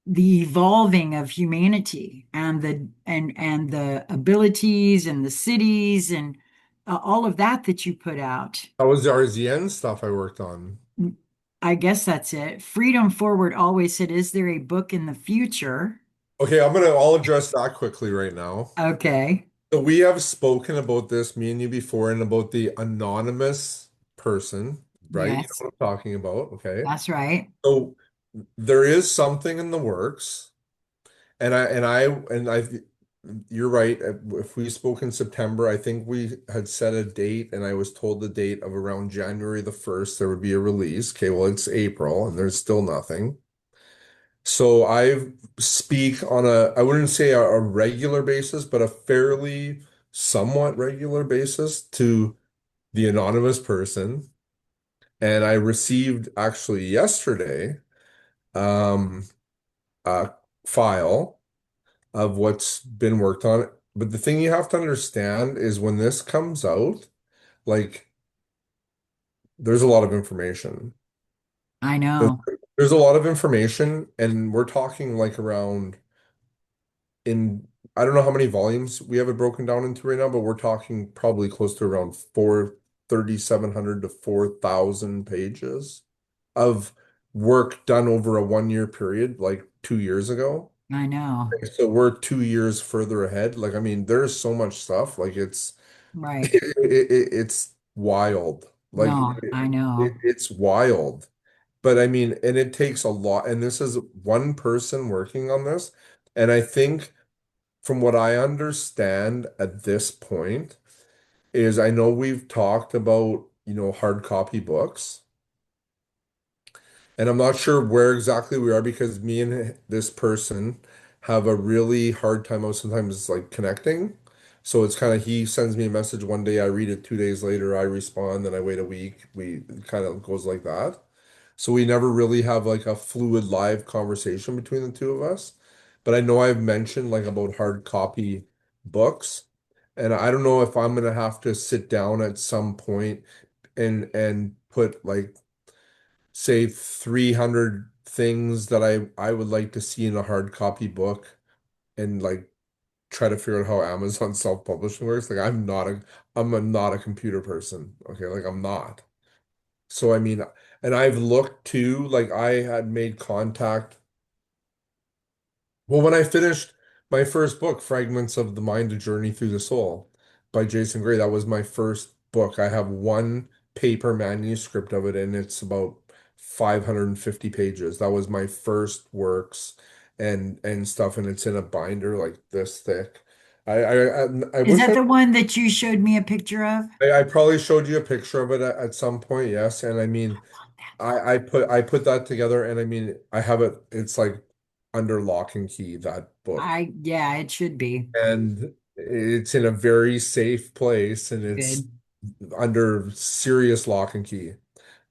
the evolving of humanity and the abilities and the cities and all of that you put out. That was the RZN stuff I worked on. I guess that's it. Freedom Forward always said, "Is there a book in the future?" Okay, I'll address that quickly right now. Okay. So we have spoken about this, me and you before, and about the anonymous person, right? You know Yes, what I'm talking about, okay? that's right. So there is something in the works, and I you're right. If we spoke in September, I think we had set a date, and I was told the date of around January the 1st, there would be a release. Okay, well, it's April, and there's still nothing. So I speak on I wouldn't say a regular basis, but a fairly somewhat regular basis to the anonymous person. And I received actually yesterday um, a file of what's been worked on. But the thing you have to understand is when this comes out, like there's a lot of information. I There's, know. there's a lot of information, and we're talking like around in I don't know how many volumes we have it broken down into right now, but we're talking probably close to around 3,700 to 4,000 pages of work done over a 1 year period, like 2 years ago. I know. So we're 2 years further ahead. Like, I mean, there's so much stuff. Like, Right. it's wild. Like, No, I know. it's wild. But I mean, and it takes a lot. And this is one person working on this. And I think from what I understand at this point is I know we've talked about, hard copy books, and I'm not sure where exactly we are because me and this person have a really hard time of sometimes like connecting. So it's kind of he sends me a message one day, I read it 2 days later, I respond, then I wait a week. We it kind of goes like that. So we never really have like a fluid live conversation between the two of us. But I know I've mentioned like about hard copy books. And I don't know if I'm gonna have to sit down at some point and put like say 300 things that I would like to see in a hard copy book and like try to figure out how Amazon self-publishing works. Like I'm not a computer person. Okay, like I'm not. So I mean, and I've looked too, like I had made contact. Well, when I finished my first book, Fragments of the Mind, A Journey Through the Soul by Jason Gray, that was my first book. I have one paper manuscript of it, and it's about 550 pages. That was my first works and stuff, and it's in a binder like this thick. I Is wish that the one that you showed me a picture of? I probably showed you a picture of it at some point, yes. And I mean, I put that together, and I mean I have it. It's like under lock and key, that book, Yeah, it should be. and it's in a very safe place, and it's Good. under serious lock and key.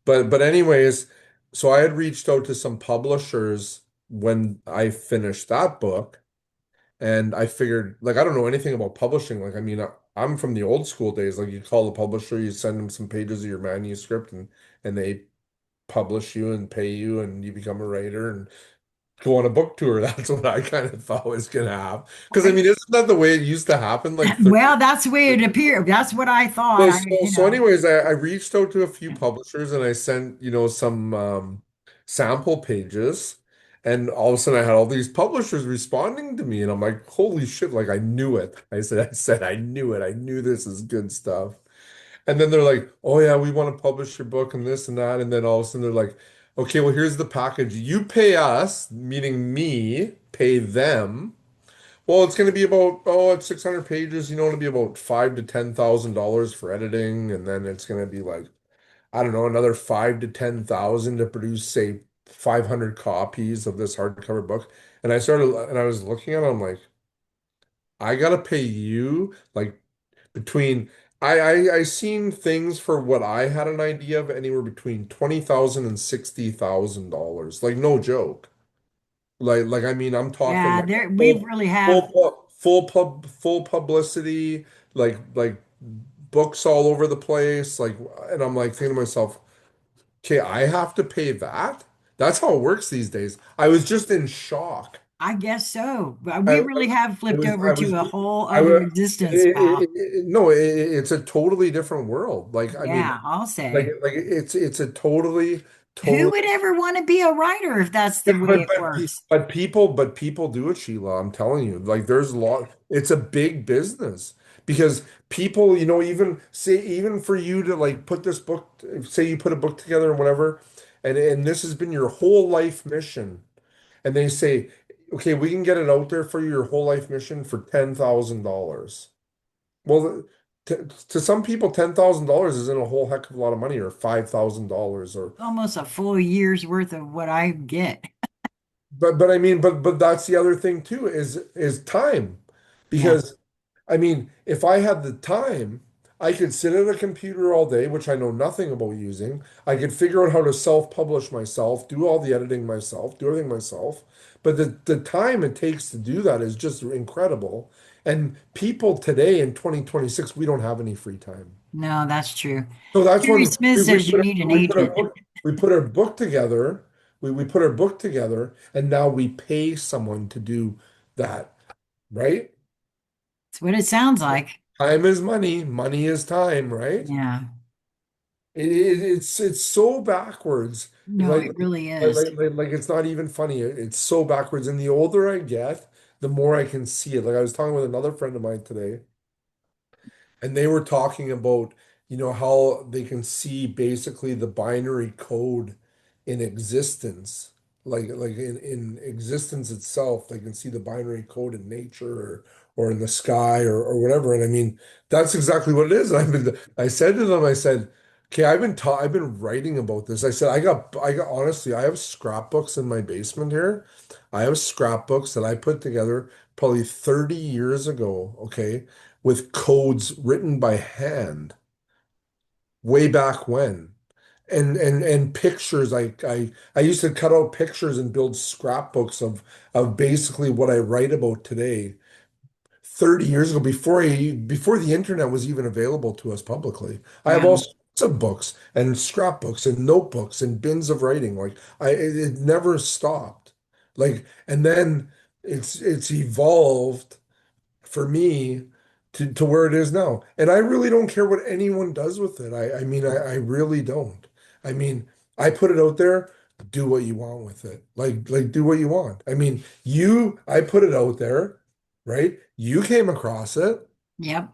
But anyways, so I had reached out to some publishers when I finished that book, and I figured like I don't know anything about publishing. Like I mean I'm from the old school days. Like you call the publisher, you send them some pages of your manuscript, and they publish you and pay you and you become a writer and go on a book tour. That's what I kind of thought was gonna happen. Because I I, mean, isn't that the way it used to happen like 30 well, that's the way years it ago? appeared. That's what I thought. So, so, You so know, anyways, I reached out to a few publishers and I sent, some sample pages. And all of a sudden I had all these publishers responding to me. And I'm like, holy shit, like I knew it. I said, I knew it. I knew this is good stuff. And then they're like, oh yeah, we want to publish your book and this and that. And then all of a sudden they're like, okay, well, here's the package. You pay us, meaning me, pay them. Well, it's going to be about, oh, it's 600 pages. It'll be about five to $10,000 for editing. And then it's going to be like, I don't know, another five to 10,000 to produce, say, 500 copies of this hardcover book. And I was looking at it, I'm like, I gotta pay you like between I seen things for what I had an idea of anywhere between 20,000 and $60,000. Like no joke. Like I mean I'm talking yeah, like there we really have. full publicity, like books all over the place. Like and I'm like thinking to myself, okay, I have to pay that? That's how it works these days. I was just in shock. I guess so. But I, we I, really have I flipped was, over I to was, a whole I other was, existence, pal. no, it's a totally different world. Like, I mean, Yeah, I'll like, say. like it's a totally, Who totally, would ever want to be a writer if that's the but, way but, it but, pe- works? but people do it, Sheila. I'm telling you, like, there's a lot, it's a big business because people, even for you to like put this book, say you put a book together or whatever, and this has been your whole life mission. And they say, okay, we can get it out there for your whole life mission for $10,000. Well, to some people, $10,000 isn't a whole heck of a lot of money, or $5,000, or Almost a full year's worth of what I get. but I mean, but that's the other thing too is time, Yeah. because I mean, if I had the time, I could sit at a computer all day, which I know nothing about using. I could figure out how to self-publish myself, do all the editing myself, do everything myself. But the time it takes to do that is just incredible. And people today in 2026, we don't have any free time. No, that's true. So that's Terry when Smith says you need an agent. we put our book together. We put our book together, and now we pay someone to do that, right? That's what it sounds like. Time is money, money is time, right? Yeah. It's so backwards. No, it really is. Like it's not even funny. It's so backwards. And the older I get, the more I can see it. Like I was talking with another friend of mine today, and they were talking about, how they can see basically the binary code in existence. Like in existence itself, they can see the binary code in nature, or in the sky, or whatever. And I mean, that's exactly what it is. I said to them, I said, okay, I've been writing about this. I said, I got honestly, I have scrapbooks in my basement here. I have scrapbooks that I put together probably 30 years ago, okay, with codes written by hand way back when. And pictures. I used to cut out pictures and build scrapbooks of basically what I write about today 30 years ago, before the internet was even available to us publicly. I have all Wow. sorts of books and scrapbooks and notebooks and bins of writing. Like it never stopped. Like, and then it's evolved for me to where it is now. And I really don't care what anyone does with it. I mean, I really don't. I mean, I put it out there, do what you want with it. Like do what you want. I mean, I put it out there, right? You came across it. Yep.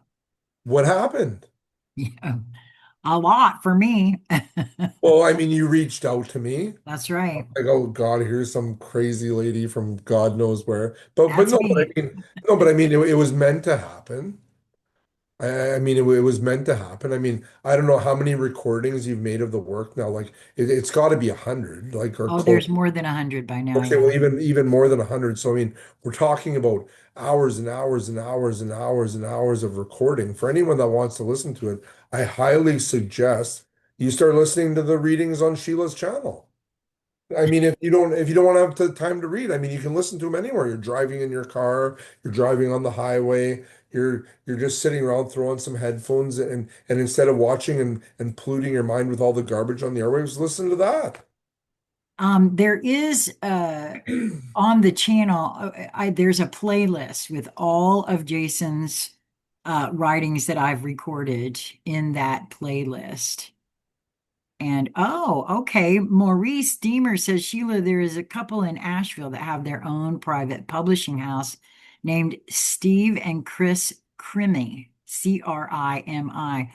What happened? Yeah. A lot for me. Well, I mean, you reached out to me. That's right. Like, oh God, here's some crazy lady from God knows where. But That's no, but I me. mean, no, but I mean, it was meant to happen. I mean, it was meant to happen. I mean, I don't know how many recordings you've made of the work now. Like, it's got to be 100, like, or Oh, close. there's more than 100 by now. Okay, Yeah. well, even more than 100. So, I mean, we're talking about hours and hours and hours and hours and hours of recording. For anyone that wants to listen to it, I highly suggest you start listening to the readings on Sheila's channel. I mean, if you don't want to have the time to read, I mean, you can listen to them anywhere. You're driving in your car, you're driving on the highway, you're just sitting around throwing some headphones, and instead of watching and polluting your mind with all the garbage on the airwaves, listen to that. There is on the channel, there's a playlist with all of Jason's writings that I've recorded in that playlist. And oh, okay. Maurice Deemer says, Sheila, there is a couple in Asheville that have their own private publishing house named Steve and Chris Crimi, Crimi.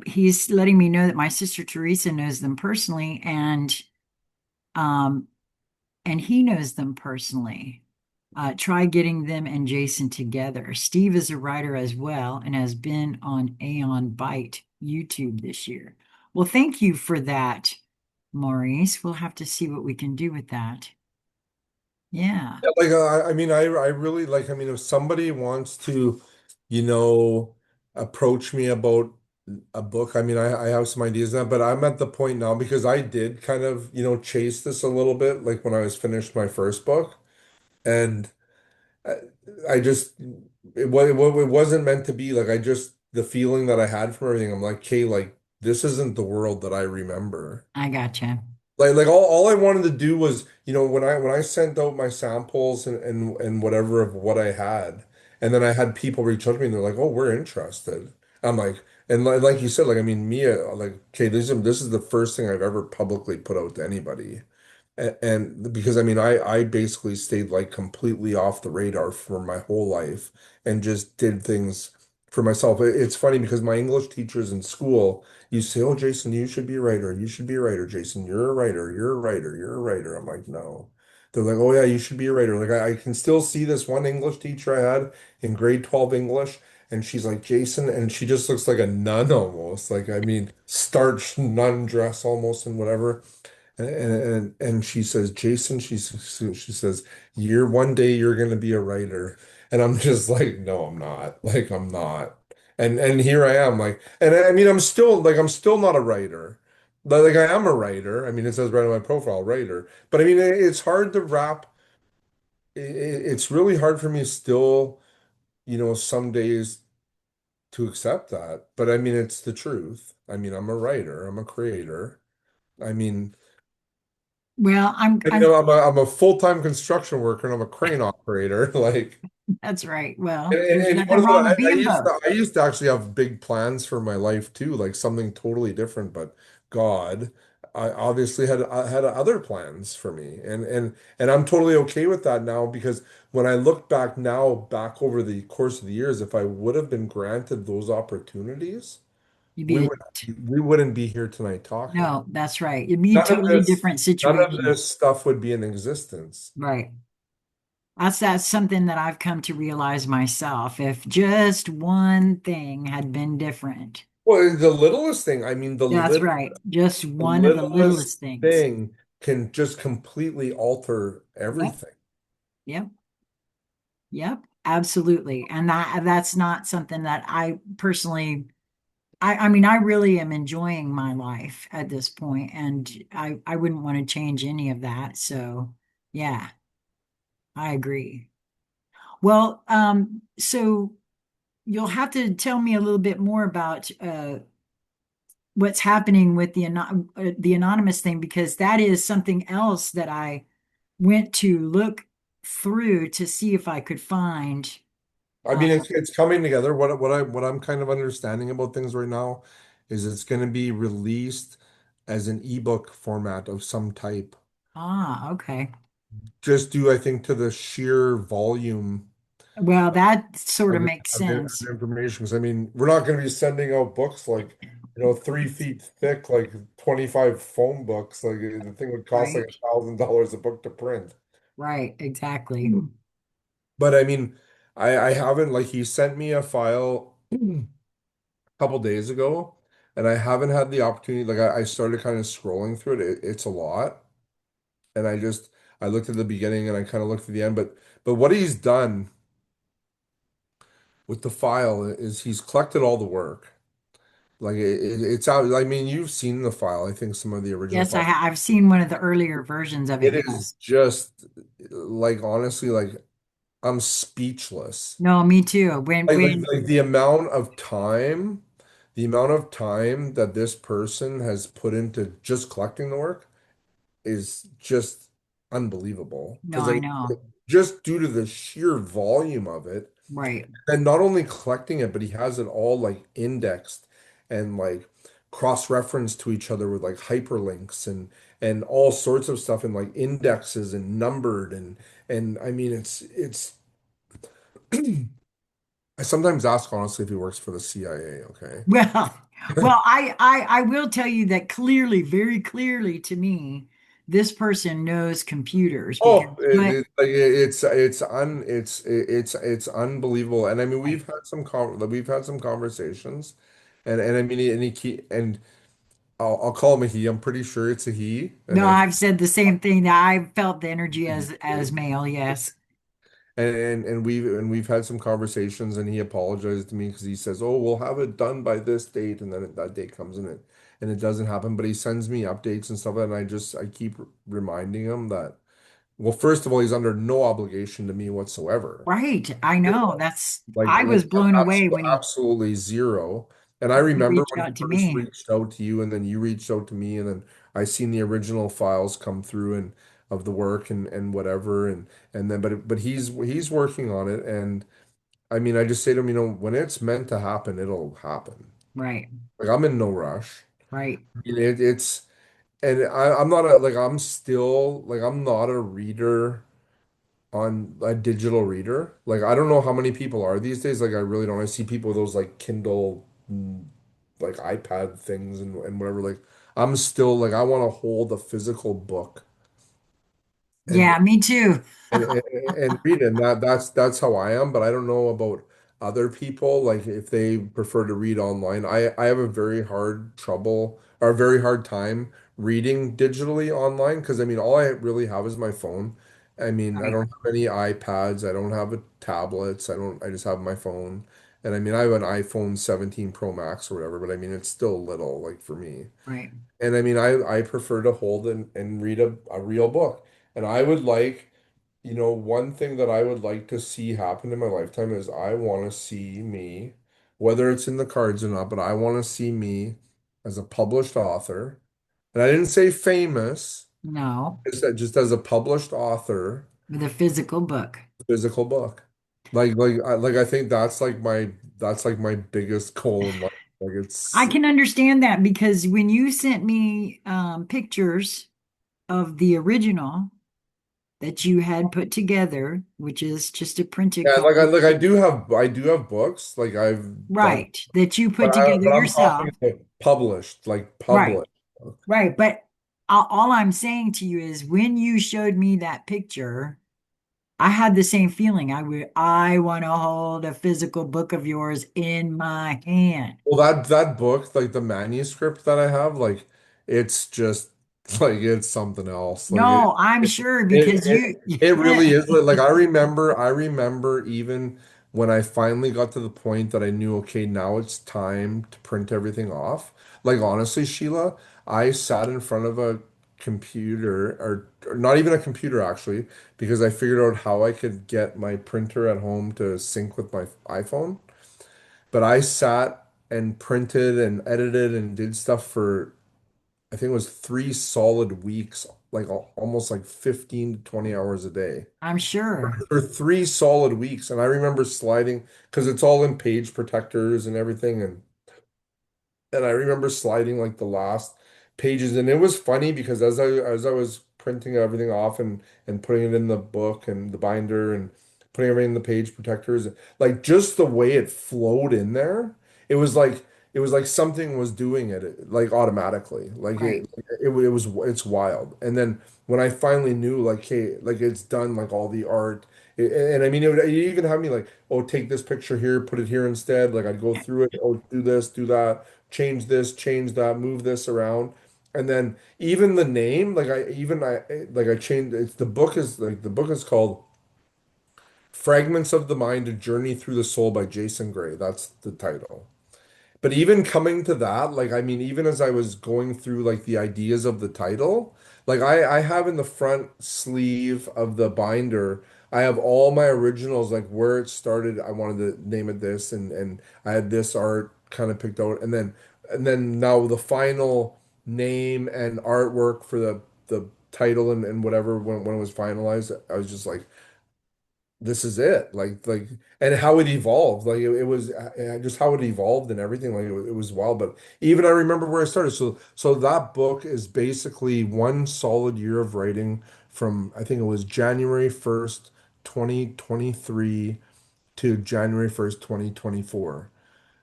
He's letting me know that my sister Teresa knows them personally, um, and he knows them personally. Try getting them and Jason together. Steve is a writer as well and has been on Aeon Byte YouTube this year. Well, thank you for that, Maurice. We'll have to see what we can do with that. Yeah, Yeah, like I mean, I really like. I mean, if somebody wants to, you know, approach me about a book, I mean, I have some ideas now, but I'm at the point now because I did kind of, chase this a little bit, like when I was finished my first book. And I, I just it wasn't meant to be. Like the feeling that I had from everything, I'm like, okay, like this isn't the world that I remember. I gotcha. Like all I wanted to do was, when I sent out my samples and whatever of what I had, and then I had people reach out to me and they're like, "Oh, we're interested." I'm like, and like you said, like I mean, Mia, like, okay, this is the first thing I've ever publicly put out to anybody. And because I mean, I basically stayed like completely off the radar for my whole life and just did things for myself. It's funny because my English teachers in school used to say, "Oh, Jason, you should be a writer. You should be a writer, Jason. You're a writer. You're a writer. You're a writer." I'm like, no. they're like, oh yeah, you should be a writer. Like I can still see this one English teacher I had in grade 12 English, and she's like, Jason, and she just looks like a nun almost. Like, I mean, starched nun dress almost and whatever. And she says, Jason, she says, you're one day you're gonna be a writer. And I'm just like, no, I'm not. Like, I'm not. And here I am, like, and I mean, I'm still not a writer. But like I am a writer. I mean, it says right on my profile, writer. But I mean, it's hard to wrap. It's really hard for me still, some days to accept that. But I mean, it's the truth. I mean, I'm a writer. I'm a creator. I mean, Well, I'm a full-time construction worker and I'm a crane operator. Like, that's right. Well, and there's you nothing know wrong what? with I being used both. to I used to actually have big plans for my life too, like something totally different. But God, I had other plans for me, and I'm totally okay with that now because when I look back now, back over the course of the years, if I would have been granted those opportunities, You'd we be, would we wouldn't be here totally talking. no, that's right. It'd be a None of totally this, different none of situation. this stuff would be in existence. Right. That's something that I've come to realize myself. If just one thing had been different. Well, the littlest thing, I mean, That's right. Just the one of the littlest littlest things. thing can just completely alter Yep. everything. Yep. Yep. Absolutely. And that's not something that I personally I mean, I really am enjoying my life at this point, and I wouldn't want to change any of that. So yeah, I agree. Well, so you'll have to tell me a little bit more about what's happening with the anonymous thing, because that is something else that I went to look through to see if I could find. I mean, it's coming together. What I'm kind of understanding about things right now is it's going to be released as an ebook format of some type. Okay. Just due, I think, to the sheer volume Well, that sort of of, makes of sense. information. Because I mean, we're not going to be sending out books like, 3 feet thick, like 25 phone books. Like the thing would cost like Right. $1,000 a book to print. Right. Exactly. But I mean, I haven't like he sent me a file a couple days ago, and I haven't had the opportunity. Like I started kind of scrolling through it. It's a lot, and I looked at the beginning and I kind of looked at the end. But what he's done with the file is he's collected all the work. Like it's out. I mean, you've seen the file. I think some of the original Yes, file. I've seen one of the earlier versions of it. It is Yes. just like honestly, like I'm speechless. No, me too. Like the amount of time that this person has put into just collecting the work is just unbelievable. No, Because I like know. just due to the sheer volume of it, Right. and not only collecting it, but he has it all like indexed and like cross-referenced to each other with like hyperlinks and all sorts of stuff and like indexes and numbered and I mean it's I sometimes ask honestly if he works for the CIA, okay? Well, well, I will tell you that clearly, very clearly to me, this person knows computers because Oh, what like it's unbelievable. And I mean we've had some conversations and I mean and I'll call him a he. I'm pretty sure it's a he. And no, I I've said the same thing that I felt the energy as male, yes. and we've had some conversations and he apologized to me because he says, "Oh, we'll have it done by this date," and then that date comes and it doesn't happen. But he sends me updates and stuff, and I keep reminding him that, well, first of all, he's under no obligation to me whatsoever. Right. I know. That's I Like was blown away when absolutely zero. And I he remember reached when he out to first me. reached out to you, and then you reached out to me, and then I seen the original files come through and of the work and whatever, and then but he's working on it, and I mean I just say to him, when it's meant to happen, it'll happen. Right. Like I'm in no rush. Right. I mean, it's and I'm not I'm still like I'm not a reader on a digital reader. Like I don't know how many people are these days. Like I really don't. I see people with those like Kindle, like iPad things and whatever. Like I'm still like I want to hold a physical book. Yeah, me too. and read it. And that's how I am, but I don't know about other people, like if they prefer to read online. I have a very hard trouble or a very hard time reading digitally online because I mean all I really have is my phone. I mean, I Right, don't have any iPads, I don't have a tablets, I just have my phone. And I mean I have an iPhone 17 Pro Max or whatever, but I mean it's still little like for me. right. And I mean I prefer to hold and read a real book. And I would like one thing that I would like to see happen in my lifetime is I want to see me, whether it's in the cards or not, but I want to see me as a published author. And I didn't say famous, No, just as a published author, with a physical book. physical book. I think that's like my biggest goal in life. Like I it's can understand that because when you sent me pictures of the original that you had put together, which is just a printed yeah, copy, I do have books, like I've done, right, that you put but I together but I'm talking yourself, about published, like right, published. right. But all I'm saying to you is when you showed me that picture, I had the same feeling. I want to hold a physical book of yours in my hand. Well, that book, like the manuscript that I have, like it's just like it's something else. Like No, I'm sure it because it, you, it really is. Like I remember even when I finally got to the point that I knew, okay, now it's time to print everything off. Like honestly, Sheila, I sat in front of a computer or not even a computer actually, because I figured out how I could get my printer at home to sync with my iPhone. But I sat and printed and edited and did stuff for, I think it was 3 solid weeks, like almost like 15 to 20 hours a day I'm sure. for 3 solid weeks. And I remember sliding because it's all in page protectors and everything. And I remember sliding like the last pages, and it was funny because as I was printing everything off and putting it in the book and the binder and putting everything in the page protectors, like just the way it flowed in there, it was like it was like something was doing it like automatically. Like Right. it's wild. And then when I finally knew, like, hey, like it's done, like all the art. And I mean, it even had me like, oh, take this picture here, put it here instead. Like I'd go through it, oh, do this, do that, change this, change that, move this around. And then even the name, like I changed it's the book is called Fragments of the Mind: A Journey Through the Soul by Jason Gray. That's the title. But even coming to that, like I mean, even as I was going through like the ideas of the title, like I have in the front sleeve of the binder, I have all my originals, like where it started. I wanted to name it this, and I had this art kind of picked out, and then now the final name and artwork for the title and whatever when it was finalized, I was just like, this is it, and how it evolved, like it was just how it evolved and everything, like it was wild. But even I remember where I started, so that book is basically 1 solid year of writing from, I think it was January 1st 2023 to January 1st 2024.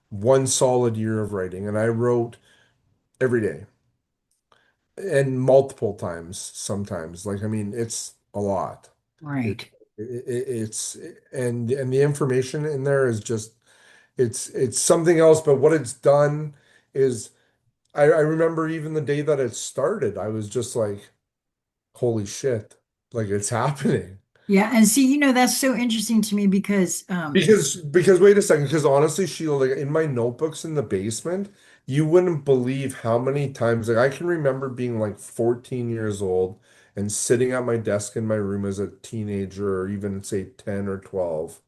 1 solid year of writing, and I wrote every day and multiple times sometimes. Like I mean it's a lot. it, Right. it's and the information in there is just, it's something else. But what it's done is, I remember even the day that it started, I was just like, holy shit, like it's happening. Yeah. And see, that's so interesting to me because Because wait a second, because honestly, Sheila, like in my notebooks in the basement, you wouldn't believe how many times, like I can remember being like 14 years old and sitting at my desk in my room as a teenager, or even say 10 or 12.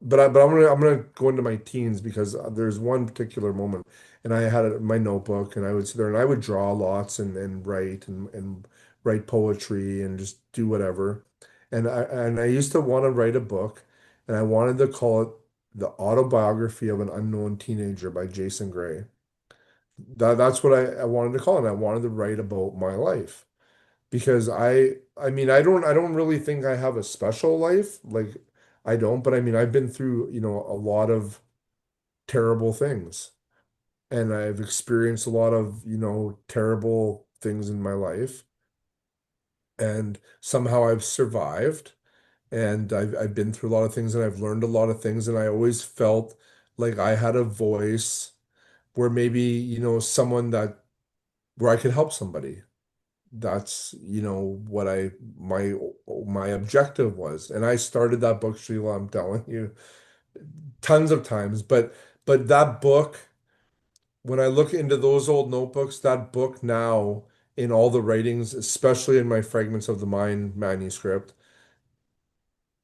But I'm gonna go into my teens because there's one particular moment, and I had it in my notebook, and I would sit there and I would draw lots and write and write poetry and just do whatever. And I used to want to write a book, and I wanted to call it The Autobiography of an Unknown Teenager by Jason Gray. That's what I wanted to call it. And I wanted to write about my life because I mean I don't really think I have a special life, like I don't, but I mean I've been through a lot of terrible things, and I've experienced a lot of terrible things in my life. and somehow I've survived, and I've been through a lot of things, and I've learned a lot of things, and I always felt like I had a voice where maybe, someone that where I could help somebody. That's, what my objective was. And I started that book, Sheila, I'm telling you, tons of times. But that book, when I look into those old notebooks, that book now in all the writings, especially in my Fragments of the Mind manuscript,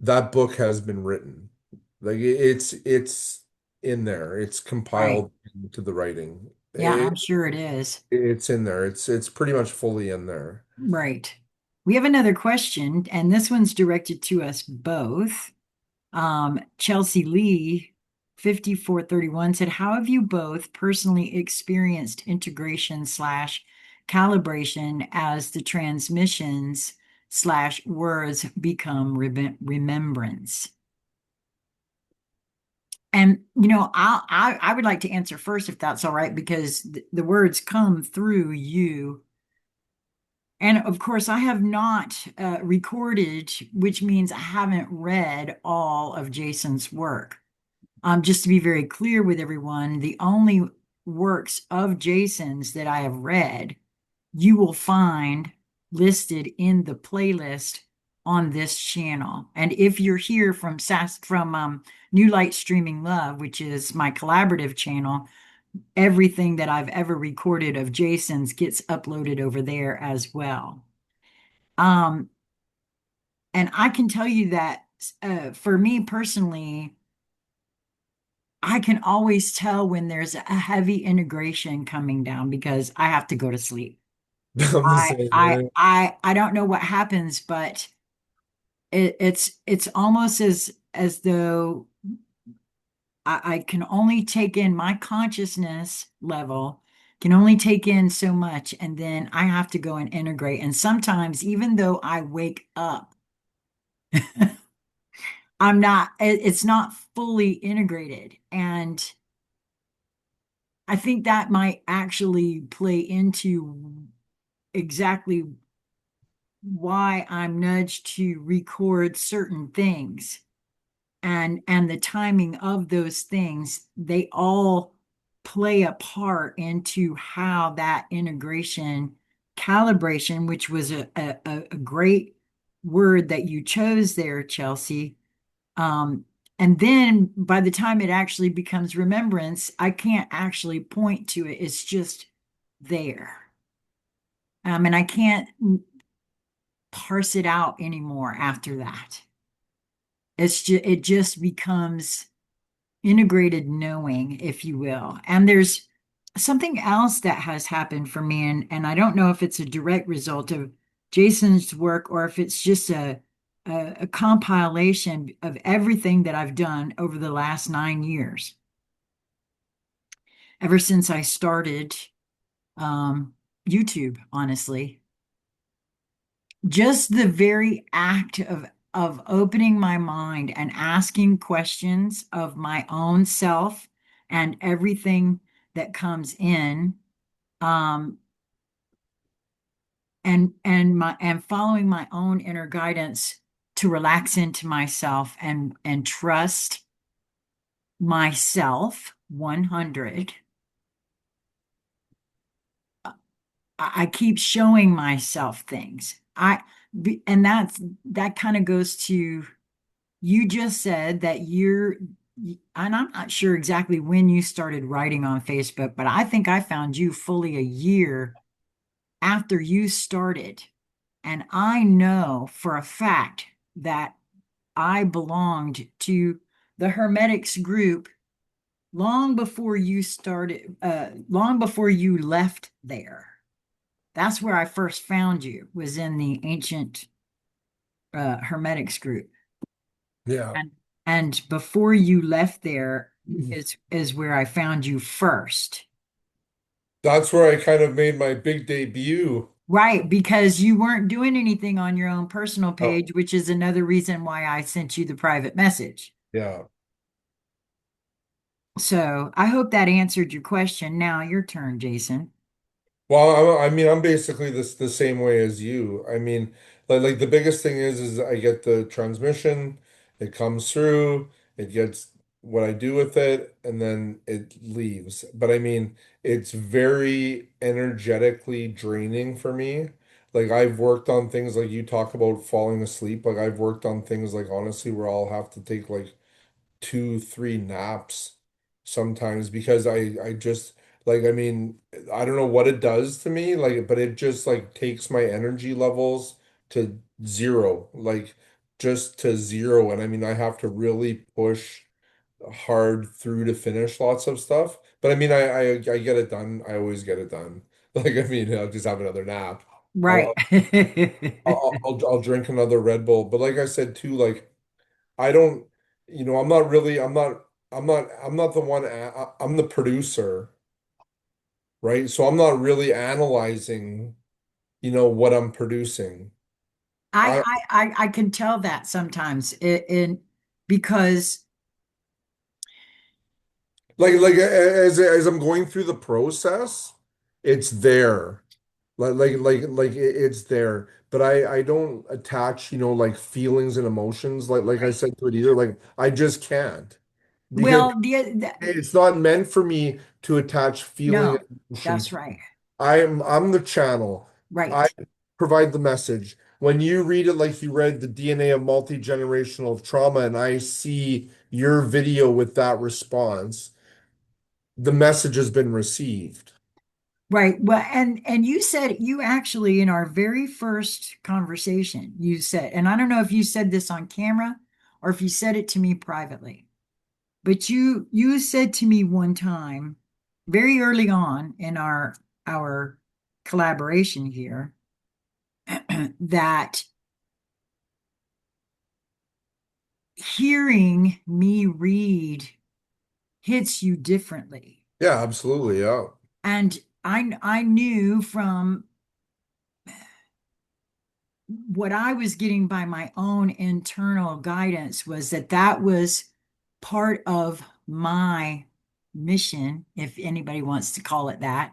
that book has been written. Like it's in there. It's Right. compiled into the writing. Yeah, I'm sure it is. It's in there. It's pretty much fully in there. Right. We have another question, and this one's directed to us both. Chelsea Lee, 5431, said, how have you both personally experienced integration slash calibration as the transmissions slash words become remembrance? And I would like to answer first if that's all right, because the words come through you. And of course, I have not recorded, which means I haven't read all of Jason's work. Just to be very clear with everyone, the only works of Jason's that I have read, you will find listed in the playlist on this channel. And if you're here from New Light Streaming Love, which is my collaborative channel, everything that I've ever recorded of Jason's gets uploaded over there as well. Um, and I can tell you that for me personally, I can always tell when there's a heavy integration coming down because I have to go to sleep. I'm the I same I way. I I don't know what happens, but it's almost as though I can only take in my consciousness level can only take in so much, and then I have to go and integrate. And sometimes, even though I wake up, it's not fully integrated. And I think that might actually play into exactly why I'm nudged to record certain things, and the timing of those things, they all play a part into how that integration calibration, which was a great word that you chose there, Chelsea. um, and then by the time it actually becomes remembrance, I can't actually point to it. It's just there. And I can't parse it out anymore after that. It just becomes integrated knowing, if you will. And there's something else that has happened for me, and I don't know if it's a direct result of Jason's work or if it's just a compilation of everything that I've done over the last 9 years, ever since I started um, YouTube, honestly. Just the very act of opening my mind and asking questions of my own self and everything that comes in, um, and following my own inner guidance to relax into myself and trust myself 100. I keep showing myself things. And that kind of goes to, you just said that and I'm not sure exactly when you started writing on Facebook, but I think I found you fully a year after you started. And I know for a fact that I belonged to the Hermetics group long before you left there. That's where I first found you, was in the ancient Hermetics group. Yeah. And before you left there is where I found you first. That's where I kind of made my big debut. Right, because you weren't doing anything on your own personal Oh, page, which is another reason why I sent you the private message. yeah. So I hope that answered your question. Now your turn, Jason. Well, I mean, I'm basically the same way as you. I mean, like the biggest thing is I get the transmission, it comes through, it gets what I do with it, and then it leaves. But I mean, it's very energetically draining for me. Like I've worked on things like you talk about falling asleep. Like I've worked on things like honestly where I'll have to take like 2, 3 naps sometimes because I just like I mean I don't know what it does to me like but it just like takes my energy levels to zero like just to zero and I mean I have to really push hard through to finish lots of stuff but I mean I get it done I always get it done like I mean I'll just have another nap Right. I'll I'll drink another Red Bull but like I said too like I don't, I'm not really, I'm not the one, I'm the producer, right? So I'm not really analyzing, what I'm producing. I I can tell that sometimes because as I'm going through the process, it's there. It's there. But I don't attach, like feelings and emotions like I right. said to it either. Like I just can't. Because Well, it's not meant for me to attach feeling no, and emotion that's to. right. I'm the channel. I Right. provide the message. When you read it like you read the DNA of multi-generational trauma, and I see your video with that response, the message has been received. Right. Well, and you said you actually in our very first conversation, you said, and I don't know if you said this on camera or if you said it to me privately, but you said to me one time, very early on in our collaboration here, that hearing me read hits you differently. Yeah, absolutely. Yeah. And I knew from what I was getting by my own internal guidance was that that was part of my mission, if anybody wants to call it that,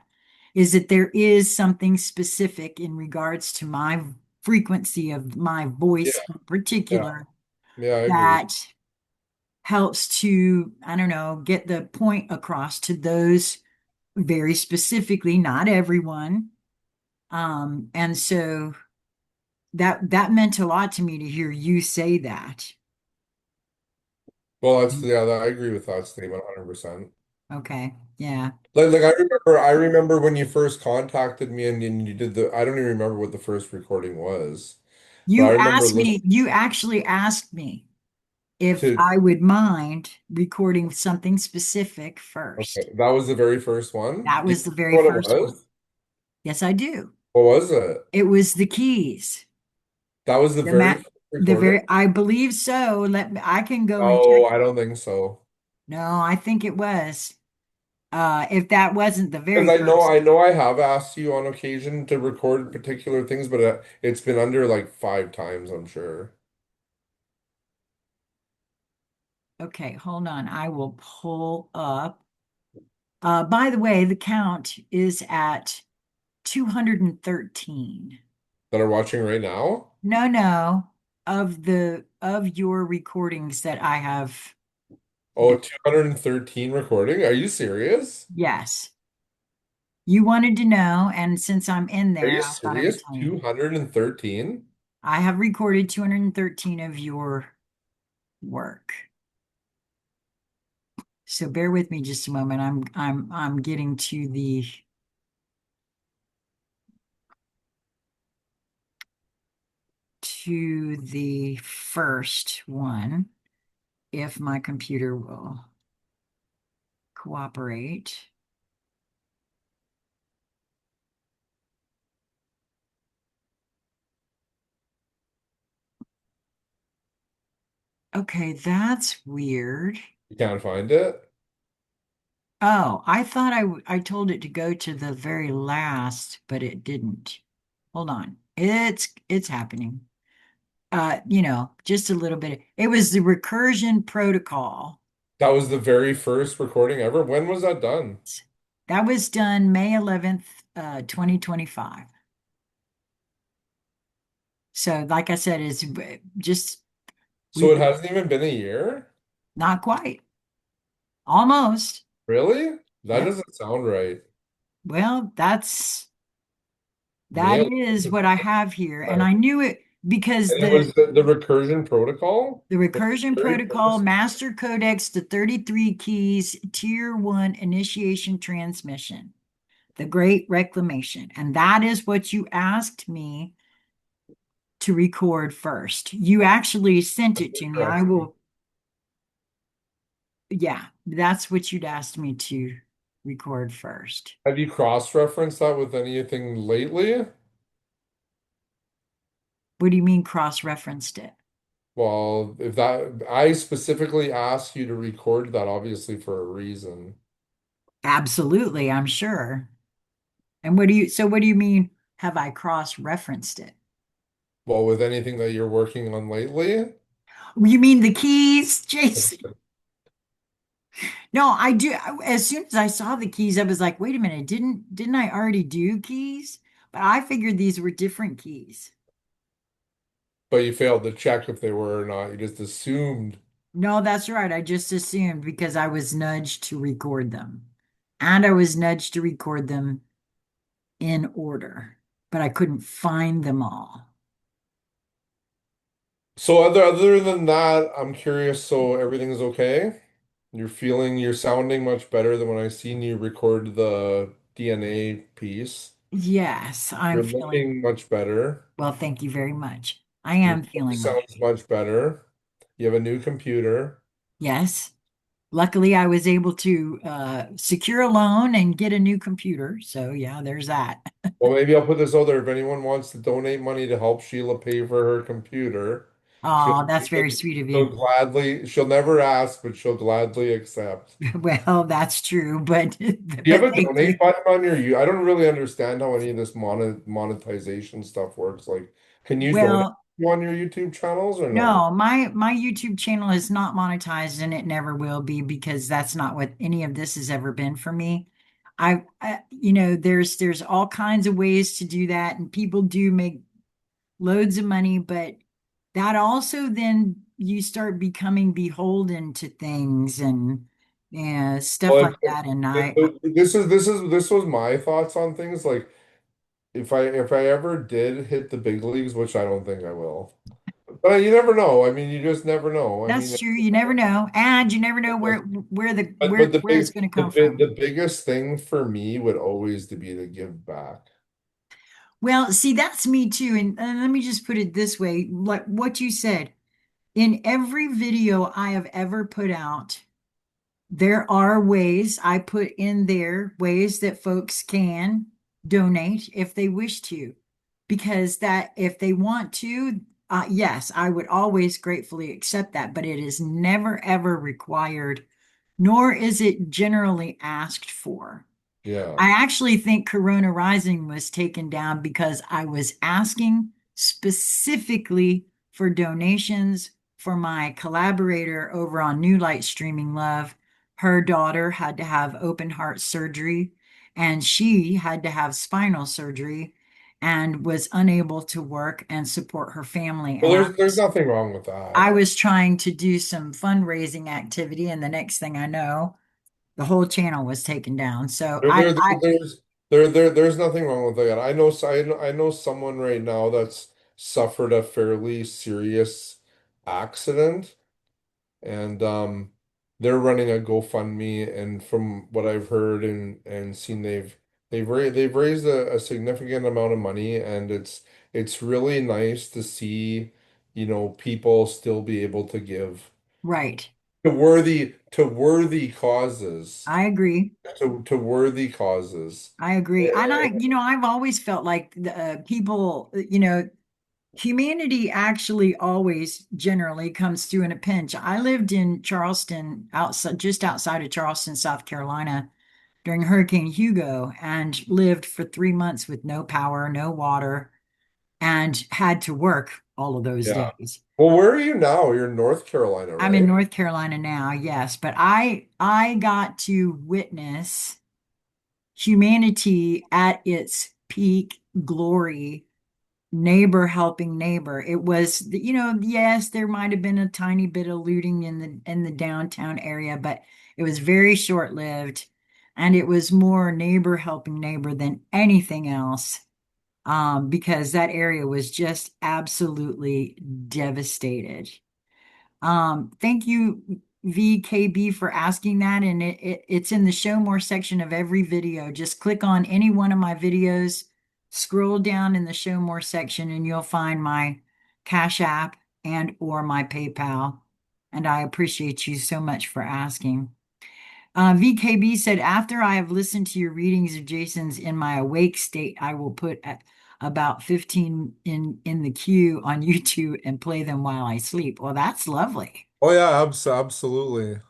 is that there is something specific in regards to my frequency of my Yeah. voice in Yeah. particular Yeah, I agree. that helps to, I don't know, get the point across to those very specifically, not everyone. And so that meant a lot to me to hear you say that. Well, I agree with that statement 100%. Okay. Yeah. Like I remember when you first contacted me and you did I don't even remember what the first recording was. But I remember listening You actually asked me if to, I would mind recording something specific okay, first. that was the very first one. That Do you was the very remember what first it one. was? Yes, I do. What was it? It was the keys. That was the The very mat, first the recording? very, I believe so. I can go and check. Oh, I don't think so. No, I think it was. If that wasn't the Because very first. I know I have asked you on occasion to record particular things, but it's been under like 5 times, I'm sure. Okay, hold on. I will pull up. By the way, the count is at 213. That are watching right now? No, no, of your recordings that I have Oh, done. 213 recording? Are you serious? Yes. You wanted to know, and since I'm in Are there, you I thought I would serious? tell you. 213? I have recorded 213 of your work. So bear with me just a moment. I'm getting to the first one, if my computer will cooperate. Okay, that's weird. You can't find it? Oh, I thought I told it to go to the very last, but it didn't. Hold on. It's happening. Just a little bit. It was the recursion protocol. That was the very first recording ever. When was that done? That was done May 11th, 2025. So, like I said, it's just So we've it hasn't even been a year? not quite, almost. Really? That Yep. doesn't sound right. Well, that Man. is what I have here, and I knew it because And it was the recursion protocol? the The recursion very protocol, first? master codex, the 33 keys, tier one initiation transmission, the great reclamation. And that is what you asked me to record first. You actually sent That's it to me. I interesting. will, yeah, that's what you'd asked me to record first. Have you cross-referenced that with anything lately? What do you mean cross-referenced it? Well, if that I specifically asked you to record that obviously for a reason. Absolutely, I'm sure. And what do you mean, have I cross-referenced it? Well, with anything that you're working on lately, You mean the keys, Jason? No, I do. As soon as I saw the keys, I was like, wait a minute, didn't I already do keys? But I figured these were different keys. but you failed to check if they were or not. You just assumed. No, that's right. I just assumed because I was nudged to record them. And I was nudged to record them in order, but I couldn't find them all. So other than that, I'm curious. So everything's okay? You're sounding much better than when I seen you record the DNA piece. Yes, I'm You're feeling looking much better. well. Thank you very much. I Your am voice feeling much. sounds much better. You have a new computer. Yes. Luckily, I was able to secure a loan and get a new computer. So, yeah, there's that. Well, maybe I'll put this out there. If anyone wants to donate money to help Sheila pay for her computer, she'll Oh, that's very sweet of she'll you. gladly, she'll never ask, but she'll gladly accept. Well, that's true, but Do you but have a thank you. donate button on I don't really understand how any of this monetization stuff works. Like, can you donate Well, on your YouTube channels or no? no, my YouTube channel is not monetized and it never will be because that's not what any of this has ever been for me. There's all kinds of ways to do that, and people do make loads of money, but that also then you start becoming beholden to things and yeah, stuff Well, like that. And this was my thoughts on things. Like, if I ever did hit the big leagues, which I don't think I will. But you never know. I mean, you just never know. I that's mean, true. You never know, and you never know where the but where it's going to come from. the biggest thing for me would always to be to give back. Well, see, that's me too. And let me just put it this way, like what you said. In every video I have ever put out, there are ways I put in there, ways that folks can donate if they wish to, because that if they want to, yes, I would always gratefully accept that, but it is never ever required, nor is it generally asked for. Yeah. I actually think Corona Rising was taken down because I was asking specifically for donations for my collaborator over on New Light Streaming Love. Her daughter had to have open heart surgery and she had to have spinal surgery and was unable to work and support her family. Well, And there's nothing wrong with that. I was trying to do some fundraising activity, and the next thing I know, the whole channel was taken down. So There, there, there's there's nothing wrong with that. I know someone right now that's suffered a fairly serious accident, and they're running a GoFundMe, and from what I've heard and seen, they've raised a significant amount of money, and it's really nice to see, people still be able to give right. to worthy causes, I agree. to worthy causes. I agree. And I've always felt like the people, humanity actually always generally comes through in a pinch. I lived in Charleston, just outside of Charleston, South Carolina, during Hurricane Hugo, and lived for 3 months with no power, no water, and had to work all of those Yeah. days. Well, where are you now? You're in North Carolina, I'm in right? North Carolina now, yes, but I got to witness humanity at its peak glory neighbor helping neighbor. It was, yes, there might have been a tiny bit of looting in the downtown area, but it was very short-lived, and it was more neighbor helping neighbor than anything else. Because that area was just absolutely devastated. Thank you, VKB, for asking that. And it's in the show more section of every video. Just click on any one of my videos, scroll down in the show more section, and you'll find my Cash App and or my PayPal. And I appreciate you so much for asking. VKB said, after I have listened to your readings of Jason's in my awake state, I will put about 15 in the queue on YouTube and play them while I sleep. Well, that's lovely. Oh yeah, absolutely.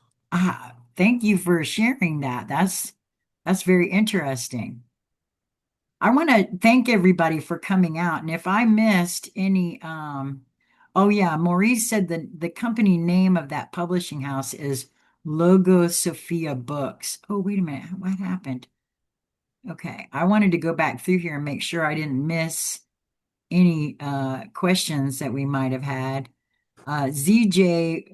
Thank you for sharing that. That's very interesting. I want to thank everybody for coming out. And if I missed any, oh yeah, Maurice said the company name of that publishing house is Logo Sophia Books. Oh, wait a minute. What happened? Okay. I wanted to go back through here and make sure I didn't miss any questions that we might have had. ZJ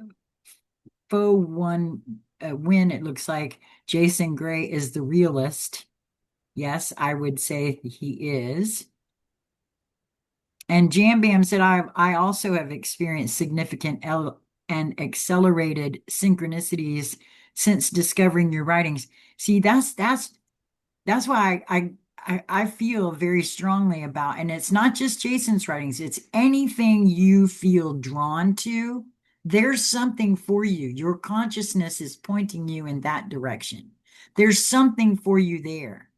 Fo one win, it looks like Jason Gray is the realist. Yes, I would say he is. And Jam Bam said, I also have experienced significant and accelerated synchronicities since discovering your writings. See, that's why I feel very strongly about, and it's not just Jason's writings, it's anything you feel drawn to. There's something for you. Your consciousness is pointing you in that direction. There's something for you there.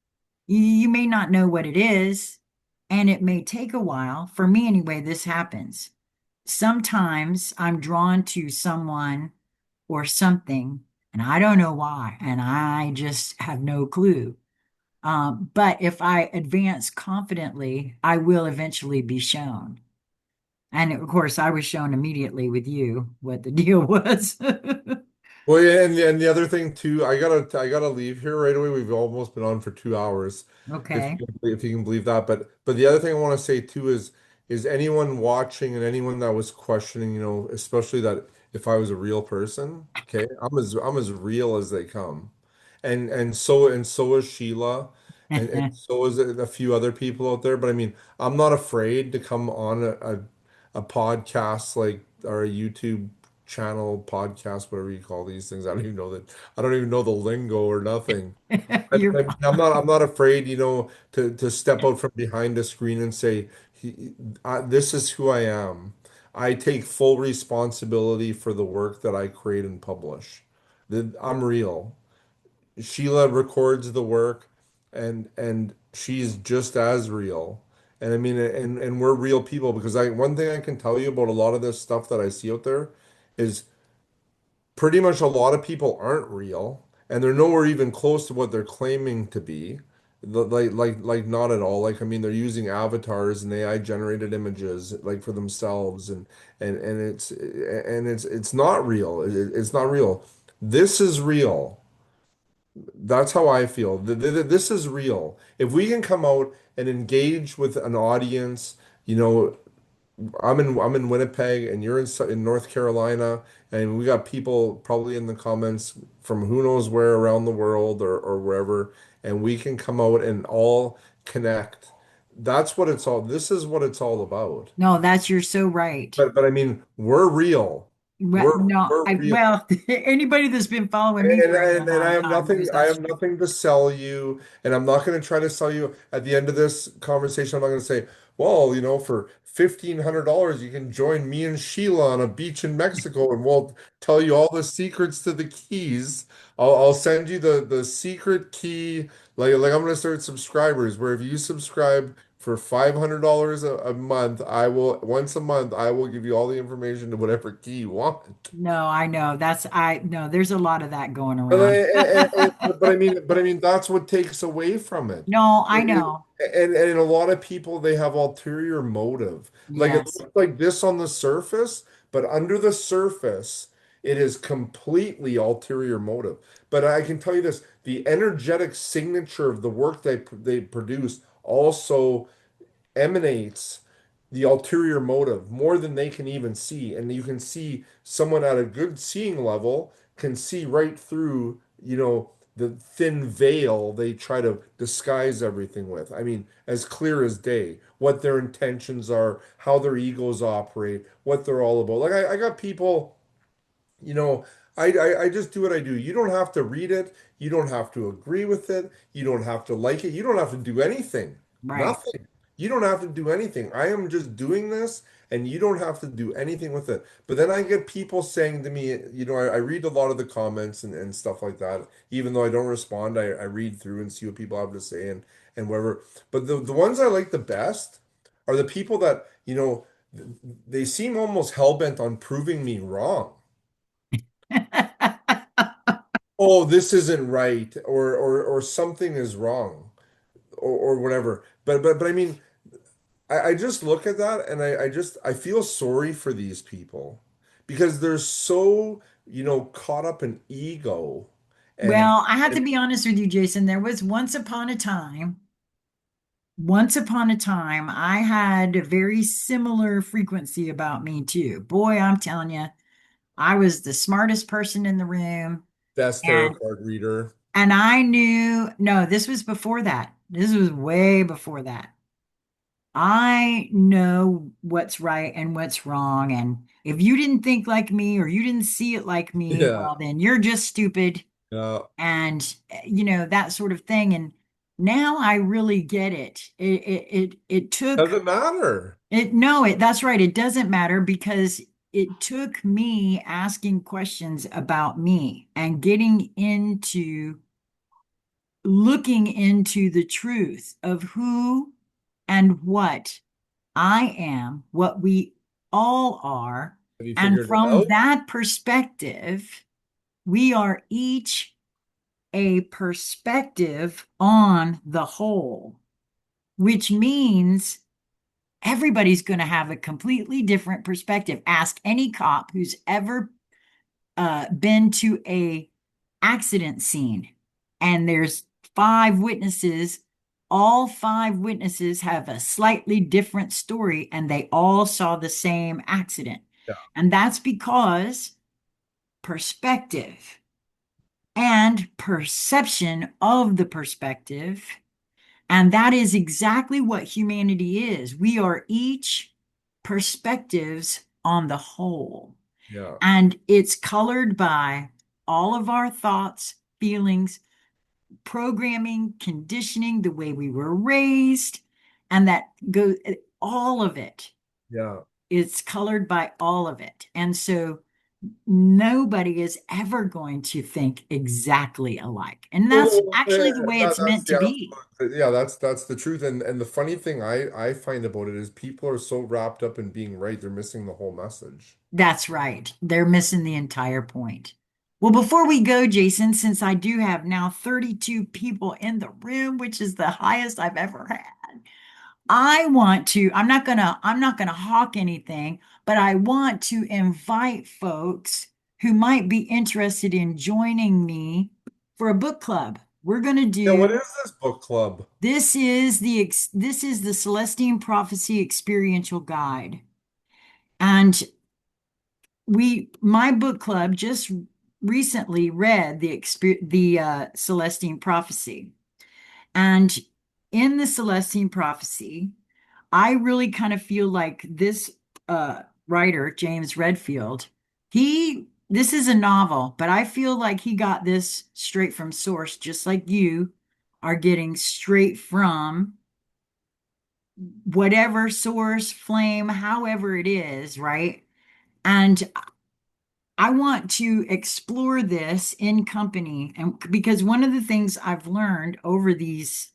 You may not know what it is, and it may take a while. For me, anyway, this happens. Sometimes I'm drawn to someone or something, and I don't know why, and I just have no clue. But if I advance confidently, I will eventually be shown. And of course, I was shown immediately with you what the deal was. Well, yeah, and the other thing too, I gotta leave here right away. We've almost been on for 2 hours, Okay. if you can believe that. But the other thing I want to say too is anyone watching and anyone that was questioning, especially that if I was a real person, okay, I'm as real as they come, and so is Sheila, and so is a few other people out there. But I mean, I'm not afraid to come on a podcast like or a YouTube channel, podcast, whatever you call these things. I don't even know the lingo or nothing. You're I'm not afraid, to step out from behind a screen and say, this is who I am. I take full responsibility for the work that I create and publish. I'm real. Sheila records the work and she's just as real. And I mean, and we're real people because one thing I can tell you about a lot of this stuff that I see out there is pretty much a lot of people aren't real and they're nowhere even close to what they're claiming to be. Like not at all. Like I mean, they're using avatars and AI generated images like for themselves and it's not real. It's not real. This is real. That's how I feel. This is real. If we can come out and engage with an audience, you know, I'm in Winnipeg and you're in North Carolina and we got people probably in the comments from who knows where around the world or wherever and we can come out and all connect. This is what it's all about. no, that's you're so right. But I mean, we're real. No, We're real. well, anybody that's been following me And, for any and and I amount of have time nothing knows I that's have true. nothing to sell you, and I'm not going to try to sell you at the end of this conversation. I'm not going to say, well, for $1,500 you can join me and Sheila on a beach in Mexico, and we'll tell you all the secrets to the keys. I'll send you the secret key. Like I'm going to start subscribers where if you subscribe for $500 a month, I will once a month I will give you all the information to whatever key you want. No, I know. I know there's a lot of that going But around. I mean that's what takes away from it. No, I It- know. and a lot of people they have ulterior motive. Like it Yes. looks like this on the surface, but under the surface, it is completely ulterior motive. But I can tell you this, the energetic signature of the work they produce also emanates the ulterior motive more than they can even see. And you can see someone at a good seeing level can see right through, the thin veil they try to disguise everything with. I mean, as clear as day, what their intentions are, how their egos operate, what they're all about. Like I got people, you know, I just do what I do. You don't have to read it. You don't have to agree with it. You don't have to like it. You don't have to do anything. Right. Nothing. You don't have to do anything. I am just doing this, and you don't have to do anything with it. But then I get people saying to me, I read a lot of the comments and stuff like that. Even though I don't respond, I read through and see what people have to say and whatever. But the ones I like the best are the people that, they seem almost hell-bent on proving me wrong. Oh, this isn't right, or something is wrong, or whatever. But I mean, I just look at that and I feel sorry for these people because they're so, caught up in ego and Well, I have to and be honest with you, Jason. There was once upon a time, I had a very similar frequency about me too. Boy, I'm telling you, I was the smartest person in the room. best tarot And card reader. I knew, no, this was before that. This was way before that. I know what's right and what's wrong. And if you didn't think like me or you didn't see it like me, Yeah. well, then you're just stupid Yeah. and that sort of thing. And now I really get it. It took Doesn't matter. it. No, that's right. It doesn't matter because it took me asking questions about me and getting into looking into the truth of who and what I am, what we all are. Have you And figured it from out? that perspective, we are each a perspective on the whole, which means everybody's going to have a completely different perspective. Ask any cop who's ever been to a accident scene, and there's five witnesses. All five witnesses have a slightly different story, and they all saw the same accident. Yeah. And that's because perspective and perception of the perspective. And that is exactly what humanity is. We are each perspectives on the whole. Yeah. And it's colored by all of our thoughts, feelings, programming, conditioning, the way we were raised, and that goes all of it. Yeah. It's colored by all of it. And so nobody is ever going to think exactly alike. And that's Well, actually the way it's that's meant to the be. absolute, yeah, that's the truth. And the funny thing I find about it is people are so wrapped up in being right, they're missing the whole message. That's right. They're missing the entire point. Well, before we go, Jason, since I do have now 32 people in the room, which is the highest I've ever had, I'm not gonna hawk anything, but I want to invite folks who might be interested in joining me for a book club. We're gonna Yeah, what do is this book club? this is the Celestine Prophecy Experiential Guide. And my book club just recently read the Celestine Prophecy. And in the Celestine Prophecy, I really kind of feel like this writer, James Redfield, this is a novel, but I feel like he got this straight from source, just like you are getting straight from whatever source, flame, however it is, right? And I want to explore this in company. And because one of the things I've learned over these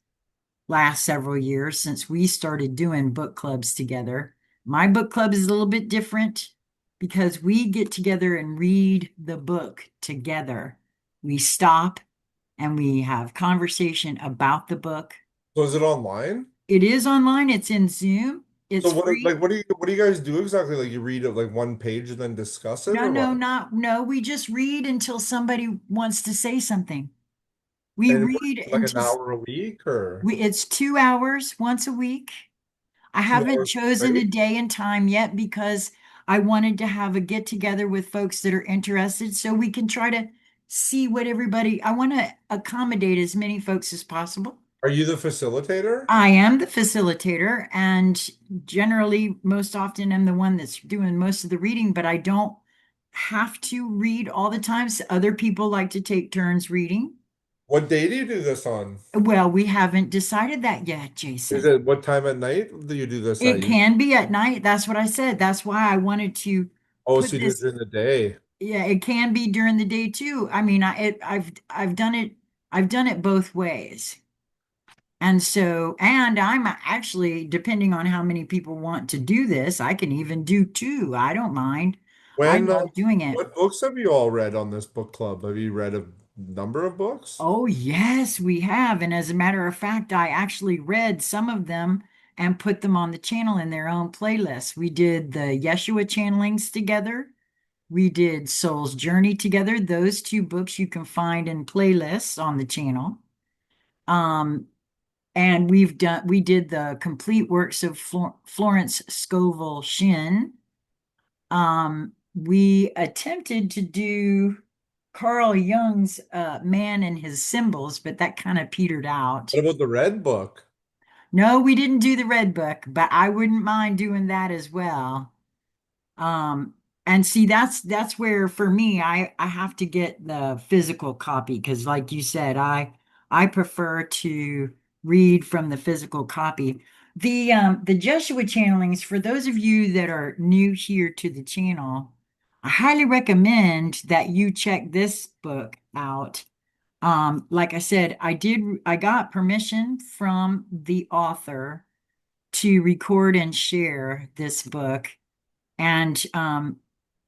last several years since we started doing book clubs together, my book club is a little bit different because we get together and read the book together. We stop and we have conversation about the book. So is it online? It is online, it's in Zoom, So it's what free. what do you guys do exactly? Like you read it like one page and then discuss it No, or no, what? not, no, we just read until somebody wants to say something. We And what, read like an until hour a week or it's 2 hours once a week. I Two haven't hours chosen a straight? day and time yet because I wanted to have a get together with folks that are interested so we can try to see what everybody, I want to accommodate as many folks as possible. Are you the facilitator? I am the facilitator and generally most often I'm the one that's doing most of the reading, but I don't have to read all the time. So other people like to take turns reading. What day do you do this on? Well, we haven't decided that yet, Is Jason. it what time at night do you do this at? It can be at night. That's what I said. That's why I wanted to Oh, put so you do it this. during the day. Yeah, it can be during the day too. I mean, I've done it both ways. And so, and I'm actually, depending on how many people want to do this, I can even do two. I don't mind. I When, love doing it. what books have you all read on this book club? Have you read a number of books? Oh, yes, we have. And as a matter of fact, I actually read some of them and put them on the channel in their own playlists. We did the Yeshua channelings together. We did Soul's Journey together. Those two books you can find in playlists on the channel. Um, and we did the complete works of Florence Scovel Shinn. We attempted to do Carl Jung's Man and His Symbols, but that kind of petered out. What about the red book? No, we didn't do the Red Book, but I wouldn't mind doing that as well. Um, and see, that's where for me, I have to get the physical copy because, like you said, I prefer to read from the physical copy. The Joshua channelings, for those of you that are new here to the channel, I highly recommend that you check this book out. Like I said, I got permission from the author to record and share this book. And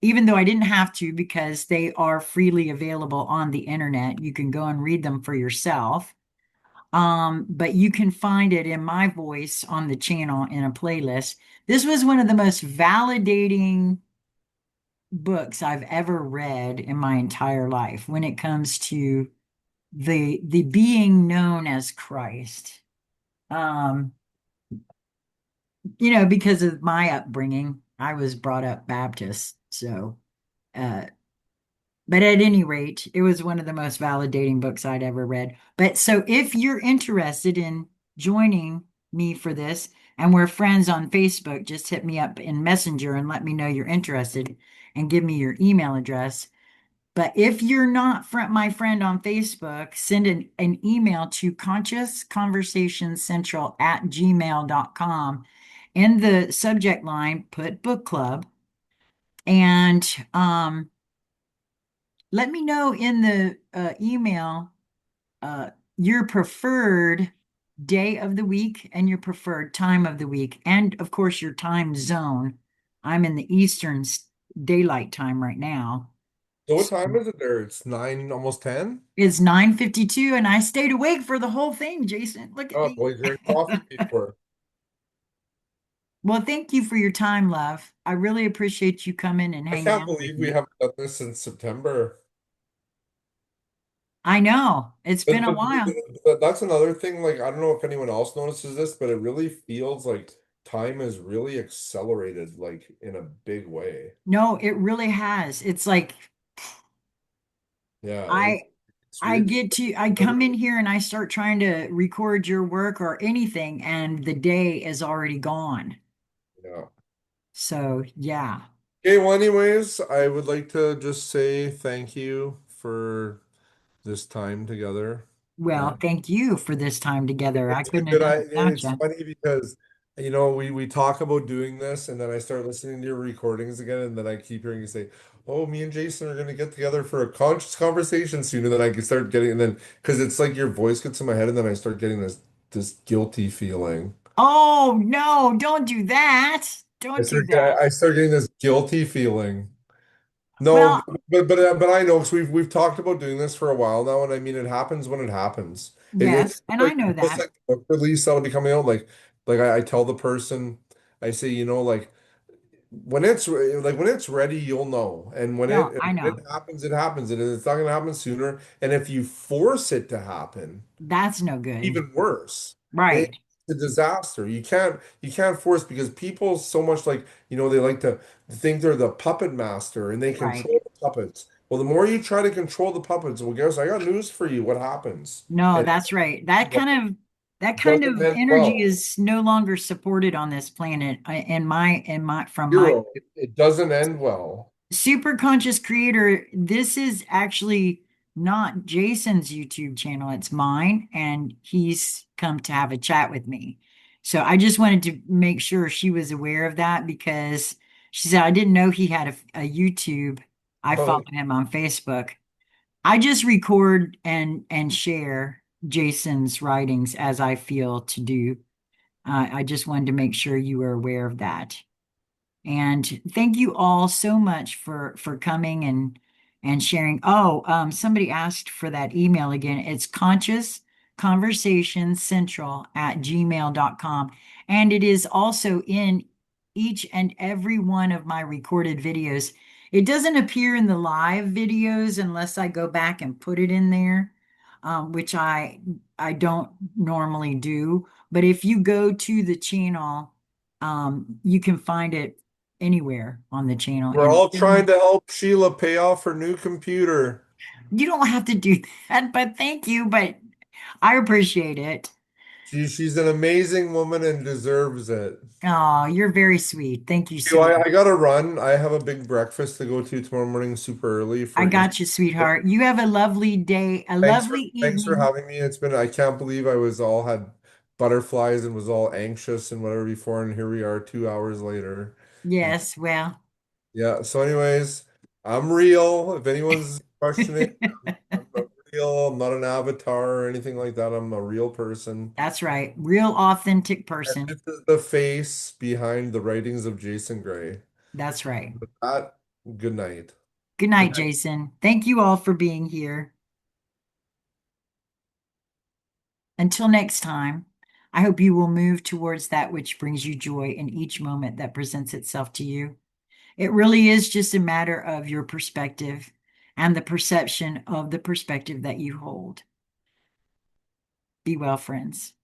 even though I didn't have to because they are freely available on the internet, you can go and read them for yourself. But you can find it in my voice on the channel in a playlist. This was one of the most validating books I've ever read in my entire life when it comes to the being known as Christ. Um, because of my upbringing, I was brought up Baptist, so uh but at any rate, it was one of the most validating books I'd ever read. But so if you're interested in joining me for this, and we're friends on Facebook, just hit me up in Messenger and let me know you're interested and give me your email address. But if you're not my friend on Facebook, send an email to consciousconversationscentral@gmail.com. In the subject line, put book club and let me know in the email your preferred day of the week and your preferred time of the week, and of course, your time zone. I'm in the Eastern daylight time right now. So what So time is it there? It's 9, almost 10? it's 9:52, and I stayed awake for the whole thing, Jason. Look at Oh, me. boy, drink coffee before. Well, thank you for your time, love. I really appreciate you coming and I hanging can't out with believe we me. haven't done this since September. I know it's been But, a but, while. but that's another thing. Like, I don't know if anyone else notices this, but it really feels like time is really accelerated, like in a big way. No, it really has. It's like Yeah, I it's I really, get to, I come in here and I start trying to record your work or anything, and the day is already gone. yeah. So, yeah. Okay, well, anyways, I would like to just say thank you for this time together. Well, thank you for this time together. I It's a couldn't have good done I it without it's you. funny because we talk about doing this and then I start listening to your recordings again and then I keep hearing you say, "Oh, me and Jason are gonna get together for a conscious conversation soon." And then I can start getting and then because it's like your voice gets in my head and then I start getting this guilty feeling. Oh, no, don't do that. Don't do that. I start getting this guilty feeling. No, Well, but I know because we've talked about doing this for a while now, and I mean it happens when it happens. It's yes, and I know just that. like the book release that'll be coming out. Like I tell the person, I say, like when it's ready, you'll know, and No, I when know. it happens, it happens, and it's not gonna happen sooner. And if you force it to happen, That's no good. even worse. It, Right. a disaster. You can't force because people so much like, they like to think they're the puppet master and they Right. control the puppets. Well, the more you try to control the puppets, well, guess I got news for you. What happens? No, And that's right. That it kind doesn't of end energy well. is no longer supported on this planet in my from my Zero. It doesn't end well. super conscious creator. This is actually not Jason's YouTube channel, it's mine, and he's come to have a chat with me. So I just wanted to make sure she was aware of that because she said, I didn't know he had a YouTube. I follow Oh, him on Facebook. I just record and share Jason's writings as I feel to do. I just wanted to make sure you were aware of that. And thank you all so much for coming and sharing. Oh, somebody asked for that email again. It's conscious conversation central at gmail.com. And it is also in each and every one of my recorded videos. It doesn't appear in the live videos unless I go back and put it in there, which I don't normally do. But if you go to the channel, you can find it anywhere on the channel. we're all trying to help Sheila pay off her new computer. You don't have to do that, but thank you. But I appreciate it. She's an amazing woman and deserves it. Oh, you're very sweet. Thank you You know, so I, much. I gotta run. I have a big breakfast to go to tomorrow morning super early I for INcension. got you, sweetheart. You have a lovely day, a Thanks for lovely thanks for evening. having me. I can't believe I was all had butterflies and was all anxious and whatever before, and here we are 2 hours later. And Yes, well, yeah, so anyways, I'm real. If anyone's questioning, I'm real. I'm not an avatar or anything like that. I'm a real person. that's right. Real authentic And person. this is the face behind the writings of Jason Gray. That's right. With that, good night. Good night, Jason. Thank you all for being here. Until next time, I hope you will move towards that which brings you joy in each moment that presents itself to you. It really is just a matter of your perspective and the perception of the perspective that you hold. Be well, friends.